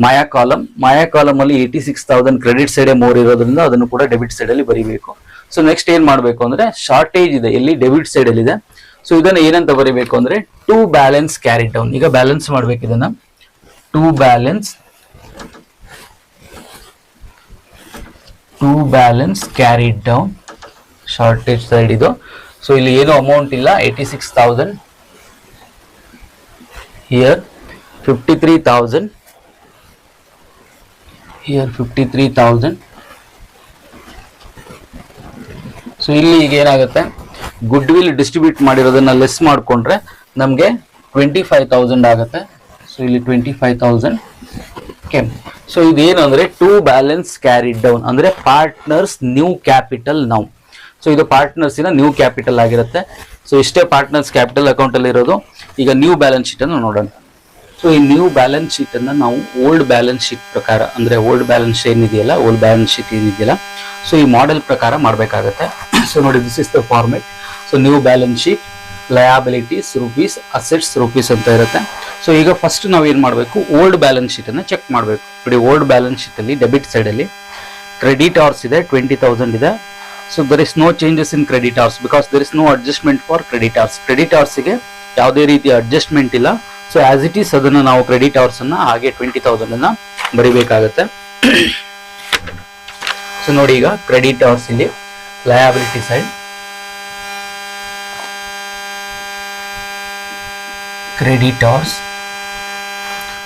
Maya column. Maya column ಅಲ್ಲಿ 86,000 credit side more ಇರೋದ್ರಿಂದ ಅದನ್ನು ಕೂಡ debit side ಅಲ್ಲಿ ಬರೀಬೇಕು. So next ಏನ್ ಮಾಡ್ಬೇಕು ಅಂದ್ರೆ ಶಾರ್ಟೇಜ್ ಇದೆ ಎಲ್ಲಿ? ಡೆಬಿಟ್ ಸೈಡ್ ಅಲ್ಲಿ ಇದೆ. ಸೊ ಇದನ್ನ ಏನಂತ ಬರೀಬೇಕು ಅಂದ್ರೆ ಟು ಬ್ಯಾಲೆನ್ಸ್ ಕ್ಯಾರಿ ಡೌನ್. ಈಗ ಬ್ಯಾಲೆನ್ಸ್ ಮಾಡ್ಬೇಕು ಇದನ್ನ. To balance carry down. Shortage side ಇದು. ಸೊ ಇಲ್ಲಿ ಏನು ಅಮೌಂಟ್ ಇಲ್ಲ. 86,000. ಹಿಯರ್ 53,000. ಹಿಯರ್ 53,000. ಸೊ ಇಲ್ಲಿ ಈಗ ಏನಾಗುತ್ತೆ, ಗುಡ್ ವಿಲ್ ಡಿಸ್ಟ್ರಿಬ್ಯೂಟ್ ಮಾಡಿರೋದನ್ನ ಲೆಸ್ ಮಾಡಿಕೊಂಡ್ರೆ ನಮಗೆ 25,000 ಆಗುತ್ತೆ. ಸೊ ಇಲ್ಲಿ 25,000. ಓಕೆ, ಸೊ ಇದೇನು ಅಂದ್ರೆ ಟು ಬ್ಯಾಲೆನ್ಸ್ ಕ್ಯಾರಿಡ್ ಡೌನ್ ಅಂದ್ರೆ ಪಾರ್ಟ್ನರ್ಸ್ ನ್ಯೂ ಕ್ಯಾಪಿಟಲ್ ನಾವು. ಸೊ ಇದು ಪಾರ್ಟ್ನರ್ಸ್ ಇನ ನ್ಯೂ ಕ್ಯಾಪಿಟಲ್ ಆಗಿರುತ್ತೆ. ಸೊ ಇಷ್ಟೇ ಪಾರ್ಟ್ನರ್ಸ್ ಕ್ಯಾಪಿಟಲ್ ಅಕೌಂಟ್ ಅಲ್ಲಿ ಇರೋದು. ಈಗ ನ್ಯೂ ಬ್ಯಾಲೆನ್ಸ್ ಶೀಟ್ ಅನ್ನು ನೋಡೋಣ. ಸೊ ಈ ನ್ಯೂ ಬ್ಯಾಲೆನ್ಸ್ ಶೀಟ್ ಅನ್ನ ನಾವು ಓಲ್ಡ್ ಬ್ಯಾಲೆನ್ಸ್ ಶೀಟ್ ಪ್ರಕಾರ ಅಂದ್ರೆ ಓಲ್ಡ್ ಬ್ಯಾಲೆನ್ಸ್ ಏನಿದೆಯಲ್ಲ, ಓಲ್ಡ್ ಬ್ಯಾಲೆನ್ಸ್ ಶೀಟ್ ಏನಿದೆಯಲ್ಲ, ಸೊ ಈ ಮಾಡೆಲ್ ಪ್ರಕಾರ ಮಾಡಬೇಕಾಗತ್ತೆ. ಸೊ ನೋಡಿ, this is the format. So new balance sheet, liabilities rupees, assets rupees ಅಂತ ಇರುತ್ತೆ. ಸೊ ಈಗ ಫಸ್ಟ್ ನಾವು ಏನ್ ಮಾಡಬೇಕು, ಓಲ್ಡ್ ಬ್ಯಾಲೆನ್ಸ್ ಶೀಟ್ ಅನ್ನ ಚೆಕ್ ಮಾಡಬೇಕು. ನೋಡಿ, ಓಲ್ಡ್ ಬ್ಯಾಲೆನ್ಸ್ ಶೀಟ್ ಅಲ್ಲಿ ಡೆಬಿಟ್ ಸೈಡ್ ಅಲ್ಲಿ ಕ್ರೆಡಿಟ್ ಅವರ್ಸ್ ಇದೆ, 20,000 ಇದೆ. So there is no changes in creditors because there is no adjustment for credit hours. Credit hours ಗೆ ಯಾವುದೇ ರೀತಿಯ ಅಡ್ಜಸ್ಟ್ಮೆಂಟ್ ಇಲ್ಲ. ಸೊ ಆಸ್ ಇಟ್ ಈಸ್ ಅದನ್ನ ನಾವು ಕ್ರೆಡಿಟ್ ಅವರ್ಸ್ ಅನ್ನ ಹಾಗೆ 20,000 ಅನ್ನ ಬರಿಬೇಕಾಗತ್ತೆ. ಸೊ ನೋಡಿ, ಈಗ ಕ್ರೆಡಿಟ್ ಅವರ್ಸ್ ಇಲ್ಲಿ liability side credit hours.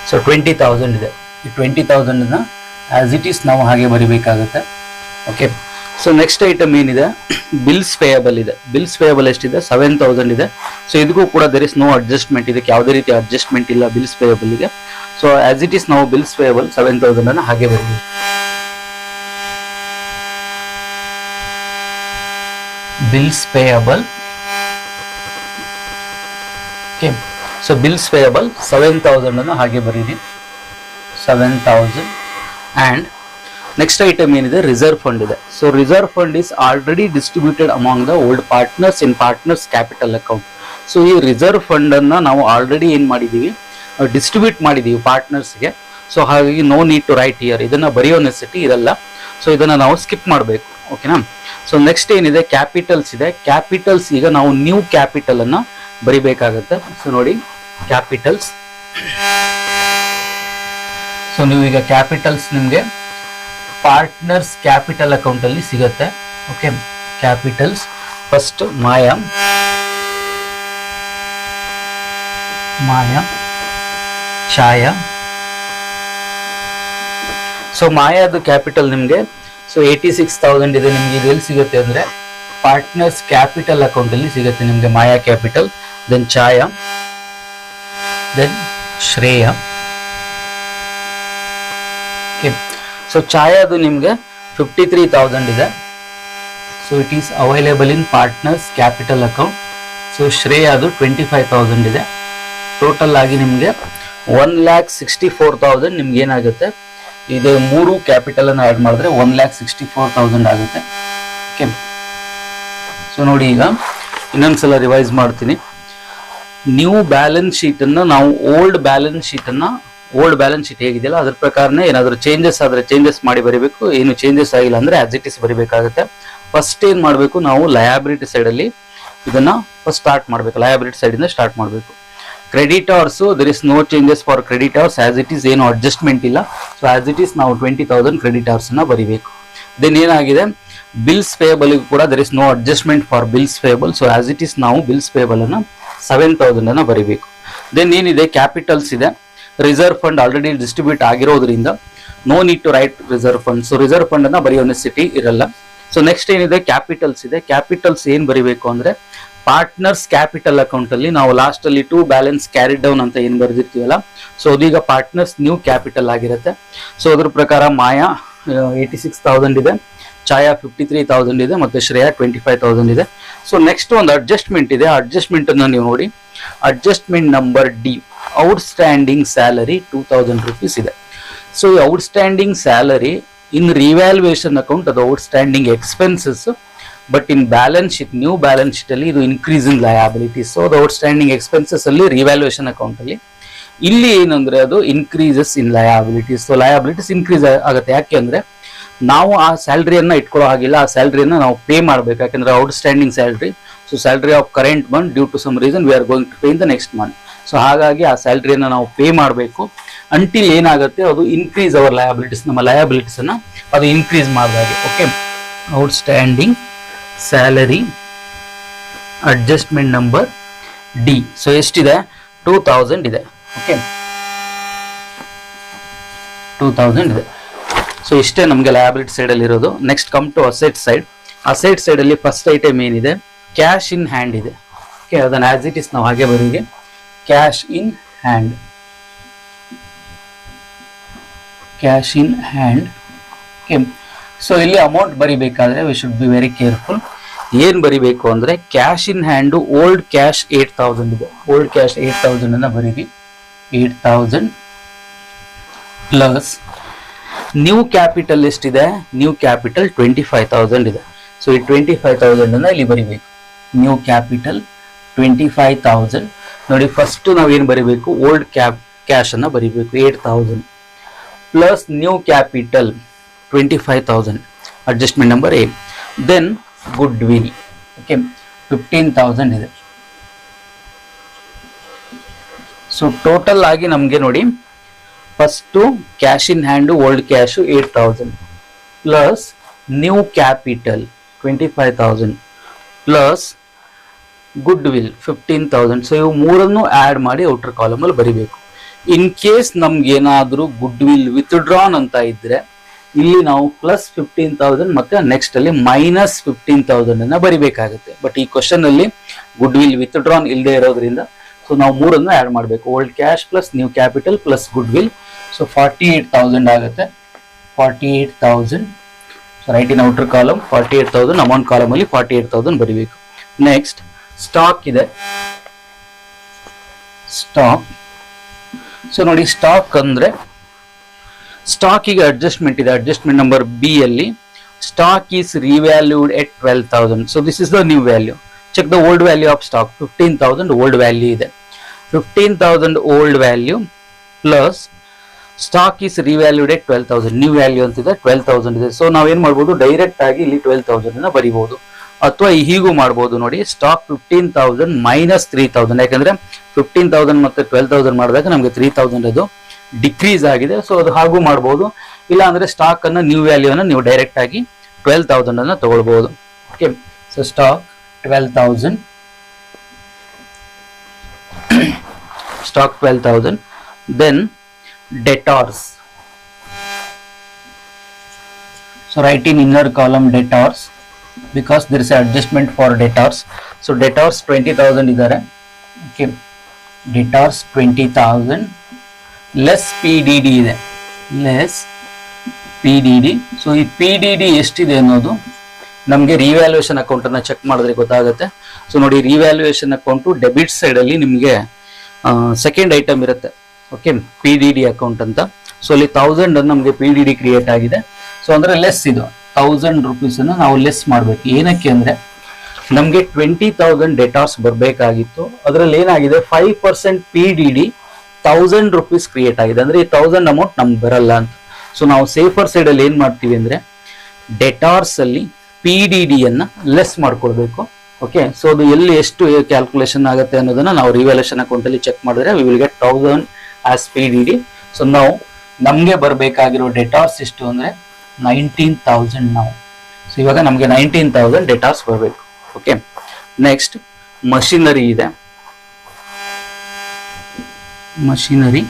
So 20,000 ಇದೆ. ಈ 20,000 ಅನ್ನ ಆಸ್ ಇಟ್ ಈಸ್ ನಾವು ಹಾಗೆ ಬರಿಬೇಕಾಗತ್ತೆ. ಓಕೆ, ಸೊ ನೆಕ್ಸ್ಟ್ ಐಟಮ್ ಏನಿದೆ, ಬಿಲ್ಸ್ ಪೇಯಬಲ್ ಇದೆ. ಬಿಲ್ಸ್ ಪೇಯಬಲ್ ಎಷ್ಟಿದೆ, 7,000 ಇದೆ. ಸೊ ಇದಕ್ಕೂ ಕೂಡ ದರ್ ಇಸ್ ನೋ ಅಡ್ಜಸ್ಟ್ಮೆಂಟ್. ಇದಕ್ಕೆ ಯಾವುದೇ ರೀತಿ ಅಡ್ಜಸ್ಟ್ಮೆಂಟ್ ಇಲ್ಲ ಬಿಲ್ಸ್ ಪೇಯಬಲ್ ಗೆ. ಸೊ ಆಸ್ ಇಟ್ ಈಸ್ ನಾವು ಬಿಲ್ಸ್ ಪೇಯಬಲ್ 7,000 ಅನ್ನ ಹಾಗೆ ಬರೀತೀವಿ. Bills payable. Okay, so bills payable 7,000 ಅನ್ನು ಹಾಗೆ ಬರೀರಿ, 7,000. ಅಂಡ್ ನೆಕ್ಸ್ಟ್ ಐಟಮ್ ಏನಿದೆ, ರಿಸರ್ವ್ ಫಂಡ್ ಇದೆ. So reserve fund is already distributed among the old partners in partners capital account. So ಈ ರಿಸರ್ವ್ ಫಂಡ್ ಅನ್ನ ನಾವು ಆಲ್ರೆಡಿ ಏನ್ ಮಾಡಿದೀವಿ, ಡಿಸ್ಟ್ರಿಬ್ಯೂಟ್ ಮಾಡಿದೀವಿ ಪಾರ್ಟ್ನರ್ಸ್ಗೆ. ಸೊ ಹಾಗಾಗಿ no need to write here, ಇದನ್ನ ಬರೆಯೋ ನೆಸೆಸಿಟಿ ಇರಲ್ಲ. ಸೊ ಇದನ್ನ ನಾವು ಸ್ಕಿಪ್ ಮಾಡಬೇಕು. ಓಕೆನಾ. ಸೊ ನೆಕ್ಸ್ಟ್ ಏನಿದೆ, ಕ್ಯಾಪಿಟಲ್ಸ್ ಇದೆ. ಕ್ಯಾಪಿಟಲ್ಸ್ ಈಗ ನಾವು ನ್ಯೂ ಕ್ಯಾಪಿಟಲ್ ಅನ್ನ ಬರಿಬೇಕಾಗತ್ತೆ. ಸೊ ನೋಡಿ, ಕ್ಯಾಪಿಟಲ್ಸ್. ಸೊ ನೀವು ಈಗ ಕ್ಯಾಪಿಟಲ್ಸ್ ನಿಮಗೆ ಪಾರ್ಟ್ನರ್ಸ್ ಕ್ಯಾಪಿಟಲ್ ಅಕೌಂಟ್ ಅಲ್ಲಿ ಸಿಗುತ್ತೆ. ಓಕೆ, ಕ್ಯಾಪಿಟಲ್ಸ್ ಫಸ್ಟ್ ಮಾಯಾ, ಛಾಯಾ. ಸೊ ಮಾಯಾದ ಕ್ಯಾಪಿಟಲ್ ನಿಮಗೆ ಸೊ 86,000 ಇದೆ. ನಿಮ್ಗೆ ಇದು ಎಲ್ಲಿ ಸಿಗುತ್ತೆ ಅಂದ್ರೆ ಪಾರ್ಟ್ನರ್ಸ್ ಕ್ಯಾಪಿಟಲ್ ಅಕೌಂಟ್ ಅಲ್ಲಿ ಸಿಗುತ್ತೆ ನಿಮ್ಗೆ Maya capital. Then Chhaya, then Shreya. Okay, so ಛಾಯಾದು ನಿಮ್ಗೆ 53,000 ಇದೆ. So it is available in partners capital account. So ಶ್ರೇಯಾದು 25,000 ಇದೆ. ಟೋಟಲ್ ಆಗಿ ನಿಮ್ಗೆ 1,64,000 ನಿಮ್ಗೆ ಏನಾಗುತ್ತೆ, ಇದು ಮೂರು ಕ್ಯಾಪಿಟಲ್ ಅನ್ನು ಆಡ್ ಮಾಡಿದ್ರೆ 1,64,000 ಆಗುತ್ತೆ. ಓಕೆ, ಸೊ ನೋಡಿ, ಈಗ ಇನ್ನೊಂದ್ಸಲ ರಿವೈಸ್ ಮಾಡ್ತೀನಿ. ನ್ಯೂ ಬ್ಯಾಲೆನ್ಸ್ ಶೀಟ್ ಅನ್ನ ನಾವು ಓಲ್ಡ್ ಬ್ಯಾಲೆನ್ಸ್ ಶೀಟ್ ಹೇಗಿದೆಯಲ್ಲ ಅದ್ರ ಪ್ರಕಾರನೇ ಏನಾದ್ರು ಚೇಂಜಸ್ ಆದ್ರೆ ಚೇಂಜಸ್ ಮಾಡಿ ಬರೀಬೇಕು. ಏನು ಚೇಂಜಸ್ ಆಗಿಲ್ಲ ಅಂದ್ರೆ ಆಸ್ ಇಟ್ ಇಸ್ ಬರೀಬೇಕಾಗುತ್ತೆ. ಫಸ್ಟ್ ಏನ್ ಮಾಡ್ಬೇಕು, ನಾವು ಲಯಾಬಿಲಿಟಿ ಸೈಡ್ ಅಲ್ಲಿ ಇದನ್ನ ಫಸ್ಟ್ ಸ್ಟಾರ್ಟ್ ಮಾಡ್ಬೇಕು. ಲಯಾಬಿಲಿಟಿ ಸೈಡ್ ಇಂದ ಸ್ಟಾರ್ಟ್ ಮಾಡ್ಬೇಕು. Creditors, there is no changes for creditors, as it is ಏನು ಅಡ್ಜಸ್ಟ್ಮೆಂಟ್ ಇಲ್ಲ. ಸೊ ಆಸ್ ಇಟ್ ಈಸ್ ನಾವು 20,000 ಕ್ರೆಡಿಟ್ ಅವರ್ಸ್ ಅನ್ನ ಬರೀಬೇಕು. ದೆನ್ ಏನಾಗಿದೆ, ಬಿಲ್ಸ್ ಪೇಯಬಲ್ ಕೂಡ there is no adjustment for bills payable. So as it is ನಾವು bills payable ಅನ್ನ 7,000 ಅನ್ನ ಬರೀಬೇಕು. ದೆನ್ ಏನಿದೆ, ಕ್ಯಾಪಿಟಲ್ಸ್ ಇದೆ. ರಿಸರ್ವ್ ಫಂಡ್ ಆಲ್ರೆಡಿ ಡಿಸ್ಟ್ರಿಬ್ಯೂಟ್ ಆಗಿರೋದ್ರಿಂದ no need to write reserve fund. So reserve fund ಅನ್ನ ಬರೆಯೋ ನೆಸೆಸಿಟಿ ಇರಲ್ಲ. ಸೊ ನೆಕ್ಸ್ಟ್ ಏನಿದೆ, ಕ್ಯಾಪಿಟಲ್ಸ್ ಇದೆ. ಕ್ಯಾಪಿಟಲ್ಸ್ ಏನ್ ಬರೀಬೇಕು ಅಂದ್ರೆ ಪಾರ್ಟ್ನರ್ಸ್ ಕ್ಯಾಪಿಟಲ್ ಅಕೌಂಟ್ ಅಲ್ಲಿ ನಾವು ಲಾಸ್ಟ್ ಅಲ್ಲಿ ಟು ಬ್ಯಾಲೆನ್ಸ್ ಕ್ಯಾರಿಡ್ ಡೌನ್ ಅಂತ ಏನ್ ಬರ್ದಿರ್ತೀವಲ್ಲ, ಸೊ ಅದೀಗ ಪಾರ್ಟ್ನರ್ಸ್ ನ್ಯೂ ಕ್ಯಾಪಿಟಲ್ ಆಗಿರುತ್ತೆ. ಸೊ ಅದ್ರ ಪ್ರಕಾರ ಮಾಯಾ 86,000 ಇದೆ, ಛಾಯಾ 53,000 ಇದೆ, ಮತ್ತೆ ಶ್ರೇಯಾ 25,000 ಇದೆ. ಸೊ ನೆಕ್ಸ್ಟ್ ಒಂದು ಅಡ್ಜಸ್ಟ್ಮೆಂಟ್ ಇದೆ. ಅಡ್ಜಸ್ಟ್ಮೆಂಟ್ ಅನ್ನ ನೀವು ನೋಡಿ, adjustment number D, outstanding salary 2,000 rupees ಇದೆ. ಸೊ ಔಟ್ಸ್ಟ್ಯಾಂಡಿಂಗ್ ಸ್ಯಾಲರಿ ಇನ್ ರಿವ್ಯಾಲ್ಯೂಯೇಷನ್ ಅಕೌಂಟ್ ಅದು outstanding expenses, but in balance sheet, new balance sheet ಅಲ್ಲಿ ಇದು ಇನ್ಕ್ರೀಸ್ ಇನ್ ಲಯಾಬಿಲಿಟೀಸ್. ಸೊ ಅದು ಔಟ್ಸ್ಟ್ಯಾಂಡಿಂಗ್ ಎಕ್ಸ್ಪೆನ್ಸಸ್ ಅಲ್ಲಿ ರಿವ್ಯಾಲ್ಯೂಯೇಷನ್ ಅಕೌಂಟ್ ಅಲ್ಲಿ, ಇಲ್ಲಿ ಏನಂದ್ರೆ ಅದು ಇನ್ಕ್ರೀಸಸ್ ಇನ್ ಲಯಾಬಿಲಿಟೀಸ್. ಸೊ ಲಯಾಬಿಲಿಟೀಸ್ ಇನ್ಕ್ರೀಸ್ ಆಗುತ್ತೆ. ಯಾಕೆ ಅಂದ್ರೆ ನಾವು ಆ ಸ್ಯಾಲ್ರಿಯನ್ನ ಇಟ್ಕೊಳ್ಳೋ ಹಾಗಿಲ್ಲ, ಆ ಸ್ಯಾಲ್ರಿಯನ್ನ ನಾವು ಪೇ ಮಾಡ್ಬೇಕು. ಯಾಕಂದ್ರೆ outstanding salary, so salary of current month due to some reason we are going to pay in the next month. So ಹಾಗಾಗಿ ಆ ಸ್ಯಾಲ್ರಿಯನ್ನ ನಾವು ಪೇ ಮಾಡಬೇಕು. ಅಂಟಿಲ್ ಏನಾಗುತ್ತೆ, ಅದು ಇನ್ಕ್ರೀಸ್ ಅವರ್ ಲಯಾಬಿಲಿಟೀಸ್, ನಮ್ಮ ಲಯಾಬಿಲಿಟೀಸ್ ಅನ್ನ ಅದು ಇನ್ಕ್ರೀಸ್ ಮಾಡಿದಾಗೆ. Okay, outstanding salary adjustment number D. So ಎಷ್ಟಿದೆ, 2,000 ಇದೆ. ಓಕೆ, 2,000 ಇದೆ. ಸೊ ಇಷ್ಟೇ ನಮಗೆ ಲಯಾಬಿಲಿಟಿ ಸೈಡ್ ಅಲ್ಲಿ ಇರೋದು. Next come to asset side. Asset side ಅಲ್ಲಿ ಫಸ್ಟ್ ಐಟಮ್ ಏನಿದೆ, ಕ್ಯಾಶ್ ಇನ್ ಹ್ಯಾಂಡ್ ಇದೆ. ಓಕೆ, ಅದನ್ನ ಆಸ್ ಇಟ್ ಇಸ್ ನಾವು ಹಾಗೆ ಬರೀಗೆ, cash in hand. Cash in hand. Okay, so ಇಲ್ಲಿ ಅಮೌಂಟ್ ಬರಿಬೇಕಾದ್ರೆ we should be very careful. ಏನ್ ಬರಿಬೇಕು ಅಂದ್ರೆ cash in hand old cash 8,000 ಇದೆ. ಓಲ್ಡ್ ಕ್ಯಾಶ್ 8,000 ಅನ್ನ ಬರೀರಿ. 8,000 ಪ್ಲಸ್ ನ್ಯೂ ಕ್ಯಾಪಿಟಲ್ ಎಷ್ಟಿದೆ, ನ್ಯೂ ಕ್ಯಾಪಿಟಲ್ 25,000 ಇದೆ. ಸೊ ಈ 25,000 ಅನ್ನ ಇಲ್ಲಿ ಬರಿಬೇಕು. New capital 25,000. ನೋಡಿ, ಫಸ್ಟ್ ನಾವೇನ್ ಬರಿಬೇಕು, ಓಲ್ಡ್ ಕ್ಯಾಶ್ ಅನ್ನ ಬರಿಬೇಕು 8,000 plus new capital 25,000, adjustment number A. Then goodwill. Okay, 15,000 ಇದೆ. ಸೊ ಟೋಟಲ್ ಆಗಿ ನಮ್ಗೆ ನೋಡಿ, first cash in hand old cash 8,000 plus new capital 25,000 plus goodwill 15,000. So ಇವು ಮೂರನ್ನು ಆಡ್ ಮಾಡಿ ಔಟರ್ ಕಾಲಮ್ ಅಲ್ಲಿ ಬರಿಬೇಕು. ಇನ್ ಕೇಸ್ ನಮ್ಗೆ ಏನಾದ್ರೂ ಗುಡ್ ವಿಲ್ ವಿತ್ಡ್ರಾನ್ ಅಂತ ಇದ್ರೆ ಇಲ್ಲಿ ನಾವು ಪ್ಲಸ್ 15,000 ಮತ್ತೆ ನೆಕ್ಸ್ಟ್ ಅಲ್ಲಿ ಮೈನಸ್ 15,000 ಅನ್ನ ಬರಿಬೇಕಾಗುತ್ತೆ. ಬಟ್ ಈ ಕ್ವಶನ್ ಅಲ್ಲಿ ಗುಡ್ ವಿಲ್ ವಿತ್ಡ್ರಾನ್ ಇಲ್ಲದೆ ಇರೋದ್ರಿಂದ ಸೊ ನಾವು ಮೂರನ್ನು ಆಡ್ ಮಾಡಬೇಕು. Old cash plus new capital plus goodwill. So 48,000 ಆಗುತ್ತೆ. 48,000. So write in outer column 48,000, amount column ಅಲ್ಲಿ 48,000 ಬರಿಬೇಕು. ನೆಕ್ಸ್ಟ್ ಸ್ಟಾಕ್ ಇದೆ. ಸ್ಟಾಕ್. ಸೊ ನೋಡಿ, ಸ್ಟಾಕ್ ಅಂದ್ರೆ ಸ್ಟಾಕಿಗೆ ಅಡ್ಜಸ್ಟ್ಮೆಂಟ್ ಇದೆ. ಅಡ್ಜಸ್ಟ್ಮೆಂಟ್ ನಂಬರ್ B ಅಲ್ಲಿ stock is revalued at 12,000. So this is the new value. Check the old value of stock. 15,000 old value ಇದೆ. 15,000 old value plus stock is revalued at 12,000. New value ಅಂತಿದೆ, 12,000 ಇದೆ. So ನಾವೇನ್ ಮಾಡ್ಬೋದು, direct ಆಗಿ ಇಲ್ಲಿ 12,000 ಅನ್ನ ಬರಿಬಹುದು, ಅಥವಾ ಹೀಗೂ ಮಾಡ್ಬೋದು. ನೋಡಿ, ಸ್ಟಾಕ್ 15,000 ಮೈನಸ್ 3,000. ಯಾಕಂದ್ರೆ 15,000 ಮತ್ತೆ 12,000 ಮಾಡಿದಾಗ ನಮಗೆ 3,000 ಅದು ಡಿಕ್ರೀಸ್ ಆಗಿದೆ. ಸೊ ಅದು ಹಾಗೂ ಮಾಡ್ಬೋದು. ಇಲ್ಲ ಅಂದ್ರೆ ಸ್ಟಾಕ್ ಅನ್ನ ನ್ಯೂ ವ್ಯಾಲ್ಯೂ ಅನ್ನ ನೀವು ಡೈರೆಕ್ಟ್ ಆಗಿ 12,000 ಅನ್ನ ತಗೊಳ್ಬಹುದು. Okay, so stock 12,000. Stock 12,000. Then debtors. So write in inner column debtors because there is an adjustment for debtors. So debtors 20,000 ಇದ್ದಾರೆ. Okay, debtors 20,000 less PDD ಇದೆ. less PDD. ಸೊ ಈ PDD ಎಷ್ಟಿದೆ ಅನ್ನೋದು ನಮಗೆ ರಿವ್ಯಾಲ್ಯೂಯೇಷನ್ ಅಕೌಂಟ್ ಅನ್ನ check ಮಾಡಿದ್ರೆ ಗೊತ್ತಾಗುತ್ತೆ. So ನೋಡಿ, ರಿವ್ಯಾಲ್ಯೂಯೇಷನ್ ಅಕೌಂಟ್ ಡೆಬಿಟ್ ಸೈಡ್ ಅಲ್ಲಿ ನಿಮಗೆ ಸೆಕೆಂಡ್ ಐಟಮ್ ಇರುತ್ತೆ. ಓಕೆ, PDD ಅಕೌಂಟ್ ಅಂತ. ಸೊ ಅಲ್ಲಿ 1000 ಅನ್ನು ನಮಗೆ PDD ಕ್ರಿಯೇಟ್ ಆಗಿದೆ. ಸೊ ಅಂದ್ರೆ ಲೆಸ್ ಇದು 1000 rupees ಅನ್ನು ನಾವು ಲೆಸ್ ಮಾಡ್ಬೇಕು. ಏನಕ್ಕೆ ಅಂದ್ರೆ ನಮ್ಗೆ 20,000 ಡೆಟಾರ್ಸ್ ಬರ್ಬೇಕಾಗಿತ್ತು. ಅದ್ರಲ್ಲಿ ಏನಾಗಿದೆ, 5% PDD 1000 rupees ಕ್ರಿಯೇಟ್ ಆಗಿದೆ. ಅಂದ್ರೆ ಈ 1000 ಅಮೌಂಟ್ ನಮ್ಗೆ ಬರಲ್ಲ ಅಂತ. ಸೊ ನಾವು ಸೇಫರ್ ಸೈಡ್ ಅಲ್ಲಿ ಏನ್ ಮಾಡ್ತೀವಿ ಅಂದ್ರೆ ಡೆಟಾರ್ಸ್ ಅಲ್ಲಿ PDD ಅನ್ನ ಲೆಸ್ ಮಾಡ್ಕೊಳ್ಬೇಕು. ಓಕೆ, ಸೊ ಅದು ಎಲ್ಲಿ ಎಷ್ಟು ಕ್ಯಾಲ್ಕುಲೇಷನ್ ಆಗುತ್ತೆ ಅನ್ನೋದನ್ನ ನಾವು ರಿವ್ಯಾಲ್ಯೂಯೇಷನ್ ಅಕೌಂಟ್ ಅಲ್ಲಿ ಚೆಕ್ ಮಾಡಿದ್ರೆ we will get 1000 as PDD. So ನಾವು ನಮ್ಗೆ ಬರ್ಬೇಕಾಗಿರೋ ಡೆಟಾರ್ಸ್ ಎಷ್ಟು ಅಂದ್ರೆ 19,000 ನಾವು. ಸೊ ಇವಾಗ ನಮಗೆ 19,000 ಡೆಟಾರ್ಸ್ ಬರಬೇಕು. ಓಕೆ, ನೆಕ್ಸ್ಟ್ ಮಷಿನರಿ ಇದೆ. Machinery.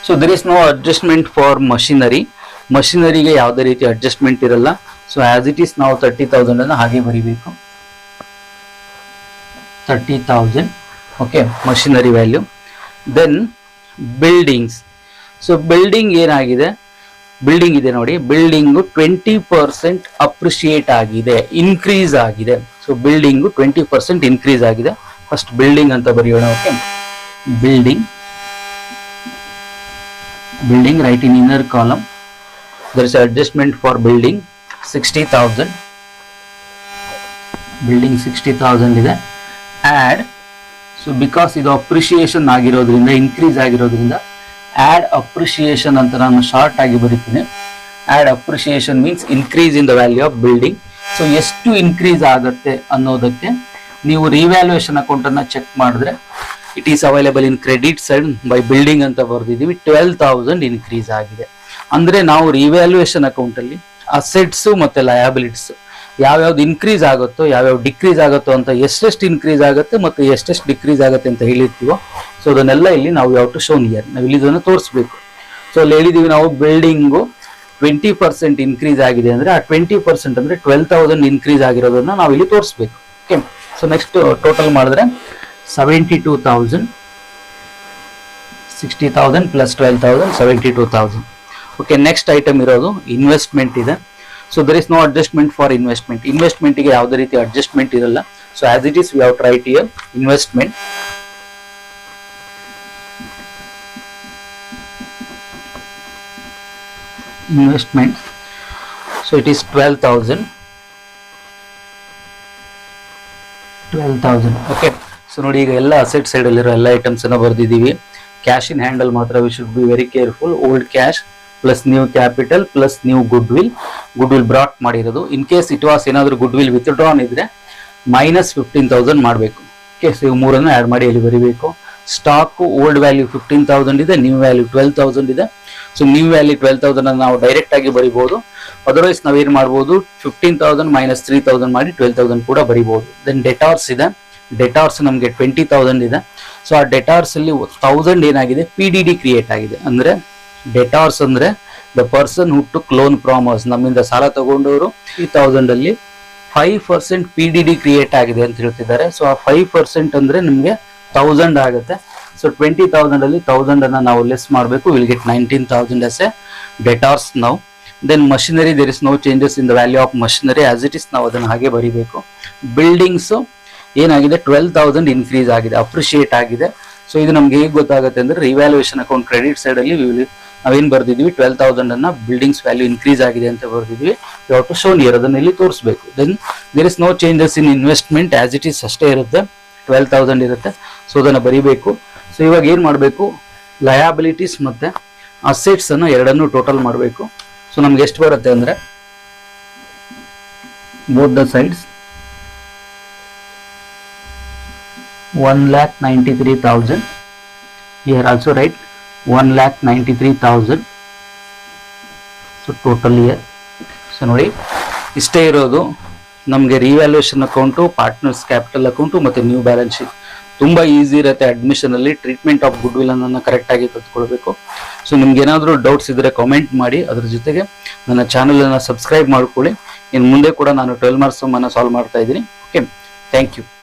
So there is no adjustment for machinery. ಮಷಿನರಿಗೆ ಯಾವುದೇ ರೀತಿ ಅಡ್ಜಸ್ಟ್ಮೆಂಟ್ ಇರಲ್ಲ. ಸೊ ಆಸ್ ಇಟ್ ಈಸ್ ನಾವು 30,000 ಅನ್ನು ಹಾಗೆ ಬರಿಬೇಕು. 30,000. Okay, machinery value. Then buildings. So building ಏನಾಗಿದೆ, ಬಿಲ್ಡಿಂಗ್ ಇದೆ ನೋಡಿ, ಬಿಲ್ಡಿಂಗ್ 20% ಅಪ್ರಿಶಿಯೇಟ್ ಆಗಿದೆ, ಇನ್ಕ್ರೀಸ್ ಆಗಿದೆ. ಸೊ ಬಿಲ್ಡಿಂಗ್ 20% ಇನ್ಕ್ರೀಸ್ ಆಗಿದೆ. ಫಸ್ಟ್ ಬಿಲ್ಡಿಂಗ್ ಅಂತ ಬರೆಯೋಣ. Okay, building. Building write in inner column. There is adjustment for building 60,000. Building 60,000 ಇದೆ. ಆಡ್. ಸೊ ಬಿಕಾಸ್ ಇದು ಅಪ್ರಿಶಿಯೇಷನ್ ಆಗಿರೋದ್ರಿಂದ, ಇನ್ಕ್ರೀಸ್ ಆಗಿರೋದ್ರಿಂದ ಆಡ್ ಅಪ್ರಿಶಿಯೇಷನ್ ಅಂತ ನಾನು ಶಾರ್ಟ್ ಆಗಿ ಬರೀತೀನಿ. Add appreciation means increase in the value of building. So ಎಷ್ಟು increase ಆಗುತ್ತೆ ಅನ್ನೋದಕ್ಕೆ ನೀವು ರಿವ್ಯಾಲ್ಯೂಯೇಷನ್ ಅಕೌಂಟ್ ಅನ್ನ ಚೆಕ್ ಮಾಡಿದ್ರೆ it is available in credit side by building ಅಂತ ಬರ್ದಿದ್ದೀವಿ. 12,000 ಇನ್ಕ್ರೀಸ್ ಆಗಿದೆ. ಅಂದ್ರೆ ನಾವು ರಿವ್ಯಾಲ್ಯೂಯೇಷನ್ ಅಕೌಂಟ್ ಅಲ್ಲಿ ಅಸೆಟ್ಸ್ ಮತ್ತೆ ಲಯಬಿಲಿಟೀಸ್ ಯಾವ್ಯಾವ್ದು ಇನ್ಕ್ರೀಸ್ ಆಗುತ್ತೋ, ಯಾವ್ಯಾವ ಡಿಕ್ರೀಸ್ ಆಗುತ್ತೋ ಅಂತ, ಎಷ್ಟೆಷ್ಟು ಇನ್ಕ್ರೀಸ್ ಆಗುತ್ತೆ ಮತ್ತೆ ಎಷ್ಟೆಷ್ಟು ಡಿಕ್ರೀಸ್ ಆಗುತ್ತೆ ಅಂತ ಹೇಳಿರ್ತೀವೋ, ಸೊ ಅದನ್ನೆಲ್ಲ ಇಲ್ಲಿ ನಾವು ಯಾವ ಟು ಶೋನ್ ಇಯರ್ ನಾವು ಇಲ್ಲಿ ಇದನ್ನು ತೋರಿಸ್ಬೇಕು. ಸೊ ಅಲ್ಲಿ ಹೇಳಿದೀವಿ ನಾವು ಬಿಲ್ಡಿಂಗು 20% ಇನ್ಕ್ರೀಸ್ ಆಗಿದೆ ಅಂದ್ರೆ ಆ 20% ಅಂದ್ರೆ 12,000 ಇನ್ಕ್ರೀಸ್ ಆಗಿರೋದನ್ನ ನಾವು ಇಲ್ಲಿ ತೋರಿಸ್ಬೇಕು. ಓಕೆ, ಸೊ ನೆಕ್ಸ್ಟ್ ಟೋಟಲ್ ಮಾಡಿದ್ರೆ 72,000, 60,000 ಪ್ಲಸ್ 12,000, 72,000. ಓಕೆ, ನೆಕ್ಸ್ಟ್ ಐಟಮ್ ಇರೋದು ಇನ್ವೆಸ್ಟ್ಮೆಂಟ್ ಇದೆ. So there is no adjustment for investment. ಇನ್ವೆಸ್ಟ್ಮೆಂಟ್ಗೆ ಯಾವುದೇ ರೀತಿ ಅಡ್ಜಸ್ಟ್ಮೆಂಟ್ ಇರಲ್ಲ. So as it is we have straight here investment. So it is 12,000. Okay, so ನೋಡಿ ಈಗ ಎಲ್ಲ ಅಸೆಟ್ ಸೈಡ್ ಅಲ್ಲಿರೋ ಎಲ್ಲ ಐಟಮ್ಸ್ ಅನ್ನ ಬರ್ದಿದ್ದೀವಿ. ಕ್ಯಾಶ್ ಇನ್ ಹ್ಯಾಂಡಲ್ ಮಾತ್ರ we should be very careful. Old cash plus new capital plus new goodwill brought ಮಾಡಿರೋದು. ಇನ್ ಕೇಸ್ ಇಟ್ ವಾಸ್ ಏನಾದರೂ ಗುಡ್ ವಿಲ್ ವಿತ್ಡ್ರಾನ್ ಇದ್ರೆ ಮೈನಸ್ 15,000 ಮಾಡಬೇಕು. ಓಕೆ, ಸೊ ಇವು ಮೂರನ್ನು ಆ್ಯಡ್ ಮಾಡಿ ಇಲ್ಲಿ ಬರೀಬೇಕು. ಸ್ಟಾಕ್ ಓಲ್ಡ್ ವ್ಯಾಲ್ಯೂ 15,000 ಇದೆ, ನ್ಯೂ ವ್ಯಾಲ್ಯೂ 12,000 ಇದೆ. ಸೊ ನ್ಯೂ ವ್ಯಾಲ್ಯೂ 12,000 ನಾವು ಡೈರೆಕ್ಟ್ ಆಗಿ ಬರೀಬಹುದು. ಅದರ್ವೈಸ್ ನಾವೇನ್ ಮಾಡ್ಬೋದು, 15,000 ಮೈನಸ್ 3,000 ಮಾಡಿ 12,000 ಕೂಡ ಬರೀಬಹುದು. ದೆನ್ ಡೆಟಾರ್ಸ್ ಇದೆ. ಡೆಟಾರ್ಸ್ ನಮಗೆ 20,000 ಇದೆ. ಸೊ ಆ ಡೆಟಾರ್ಸ್ ಅಲ್ಲಿ 1,000 ಏನಾಗಿದೆ, PDD ಕ್ರಿಯೇಟ್ ಆಗಿದೆ. ಅಂದ್ರೆ ಡೆಟಾರ್ಸ್ ಅಂದ್ರೆ the person who took loan from us, ನಮ್ಮಿಂದ ಸಾಲ ತಗೊಂಡವರು. 3,000 ಅಲ್ಲಿ 5% PDD ಕ್ರಿಯೇಟ್ ಆಗಿದೆ ಅಂತ ಹೇಳ್ತಿದ್ದಾರೆ. ಸೊ ಆ 5% ಅಂದ್ರೆ ನಿಮ್ಗೆ 1,000 ಆಗುತ್ತೆ. ಸೊ 20,000 ಅಲ್ಲಿ 1,000 ಅನ್ನ ನಾವು ಲೆಸ್ ಮಾಡಬೇಕು. Will get 19,000 as a debtors now. Then machinery, there is no changes in the value of machinery as it is. ನಾವು ಅದನ್ನ ಹಾಗೆ ಬರೀಬೇಕು. ಬಿಲ್ಡಿಂಗ್ಸ್ ಏನಾಗಿದೆ, 12,000 ಇನ್ಕ್ರೀಸ್ ಆಗಿದೆ, ಅಪ್ರಿಶಿಯೇಟ್ ಆಗಿದೆ. ಸೊ ಇದು ನಮ್ಗೆ ಹೇಗೆ ಗೊತ್ತಾಗುತ್ತೆ ಅಂದ್ರೆ ರಿವ್ಯಾಲ್ಯೂಯೇಷನ್ ಅಕೌಂಟ್ ಕ್ರೆಡಿಟ್ ಸೈಡ್ ಅಲ್ಲಿ ನಾವೇನ್ ಬರ್ದಿದ್ವಿ, 12,000 ಅನ್ನ ಬಿಲ್ಡಿಂಗ್ಸ್ ವ್ಯಾಲ್ಯೂ ಇನ್ಕ್ರೀಸ್ ಆಗಿದೆ ಅಂತ ಬರ್ದಿದ್ವಿ. ಯು ಟು ಶೋ ನಿಯರ್, ಅದನ್ನ ಇಲ್ಲಿ ತೋರಿಸಬೇಕು. Then there is no changes in investment as it is ಅಷ್ಟೇ ಇರುತ್ತೆ, 12,000 ಇರುತ್ತೆ. ಸೊ ಅದನ್ನ ಬರೀಬೇಕು. ಸೊ ಇವಾಗ ಏನ್ ಮಾಡಬೇಕು, ಲಯಾಬಿಲಿಟೀಸ್ ಮತ್ತೆ ಅಸೆಟ್ಸ್ ಅನ್ನು ಎರಡನ್ನು ಟೋಟಲ್ ಮಾಡಬೇಕು. ಸೊ ನಮ್ಗೆ ಎಷ್ಟು ಬರುತ್ತೆ ಅಂದ್ರೆ both the sides 1,93,000. here also write 1,93,000. So total year. So ನೋಡಿ ಇಷ್ಟೇ ಇರೋದು ನಮಗೆ revaluation account, partners capital account ಮತ್ತೆ ನ್ಯೂ ಬ್ಯಾಲೆನ್ಸ್ ಶೀಟ್. ತುಂಬಾ ಈಸಿ ಇರುತ್ತೆ. ಅಡ್ಮಿಷನ್ ಅಲ್ಲಿ ಟ್ರೀಟ್ಮೆಂಟ್ ಆಫ್ ಗುಡ್ ವಿಲ್ ಅನ್ನ ಕರೆಕ್ಟ್ ಆಗಿ ಕಲ್ತ್ಕೊಳ್ಬೇಕು. ಸೊ ನಿಮ್ಗೆ ಏನಾದರೂ ಡೌಟ್ಸ್ ಇದ್ರೆ ಕಾಮೆಂಟ್ ಮಾಡಿ. ಅದ್ರ ಜೊತೆಗೆ ನನ್ನ ಚಾನಲ್ ಅನ್ನ ಸಬ್ಸ್ಕ್ರೈಬ್ ಮಾಡ್ಕೊಳ್ಳಿ. ಇನ್ನು ಮುಂದೆ ಕೂಡ ನಾನು 12 ಮಾರ್ಕ್ಸ್ ಅನ್ನ ಸಾಲ್ವ್ ಮಾಡ್ತಾ ಇದ್ದೀನಿ. Okay, thank you.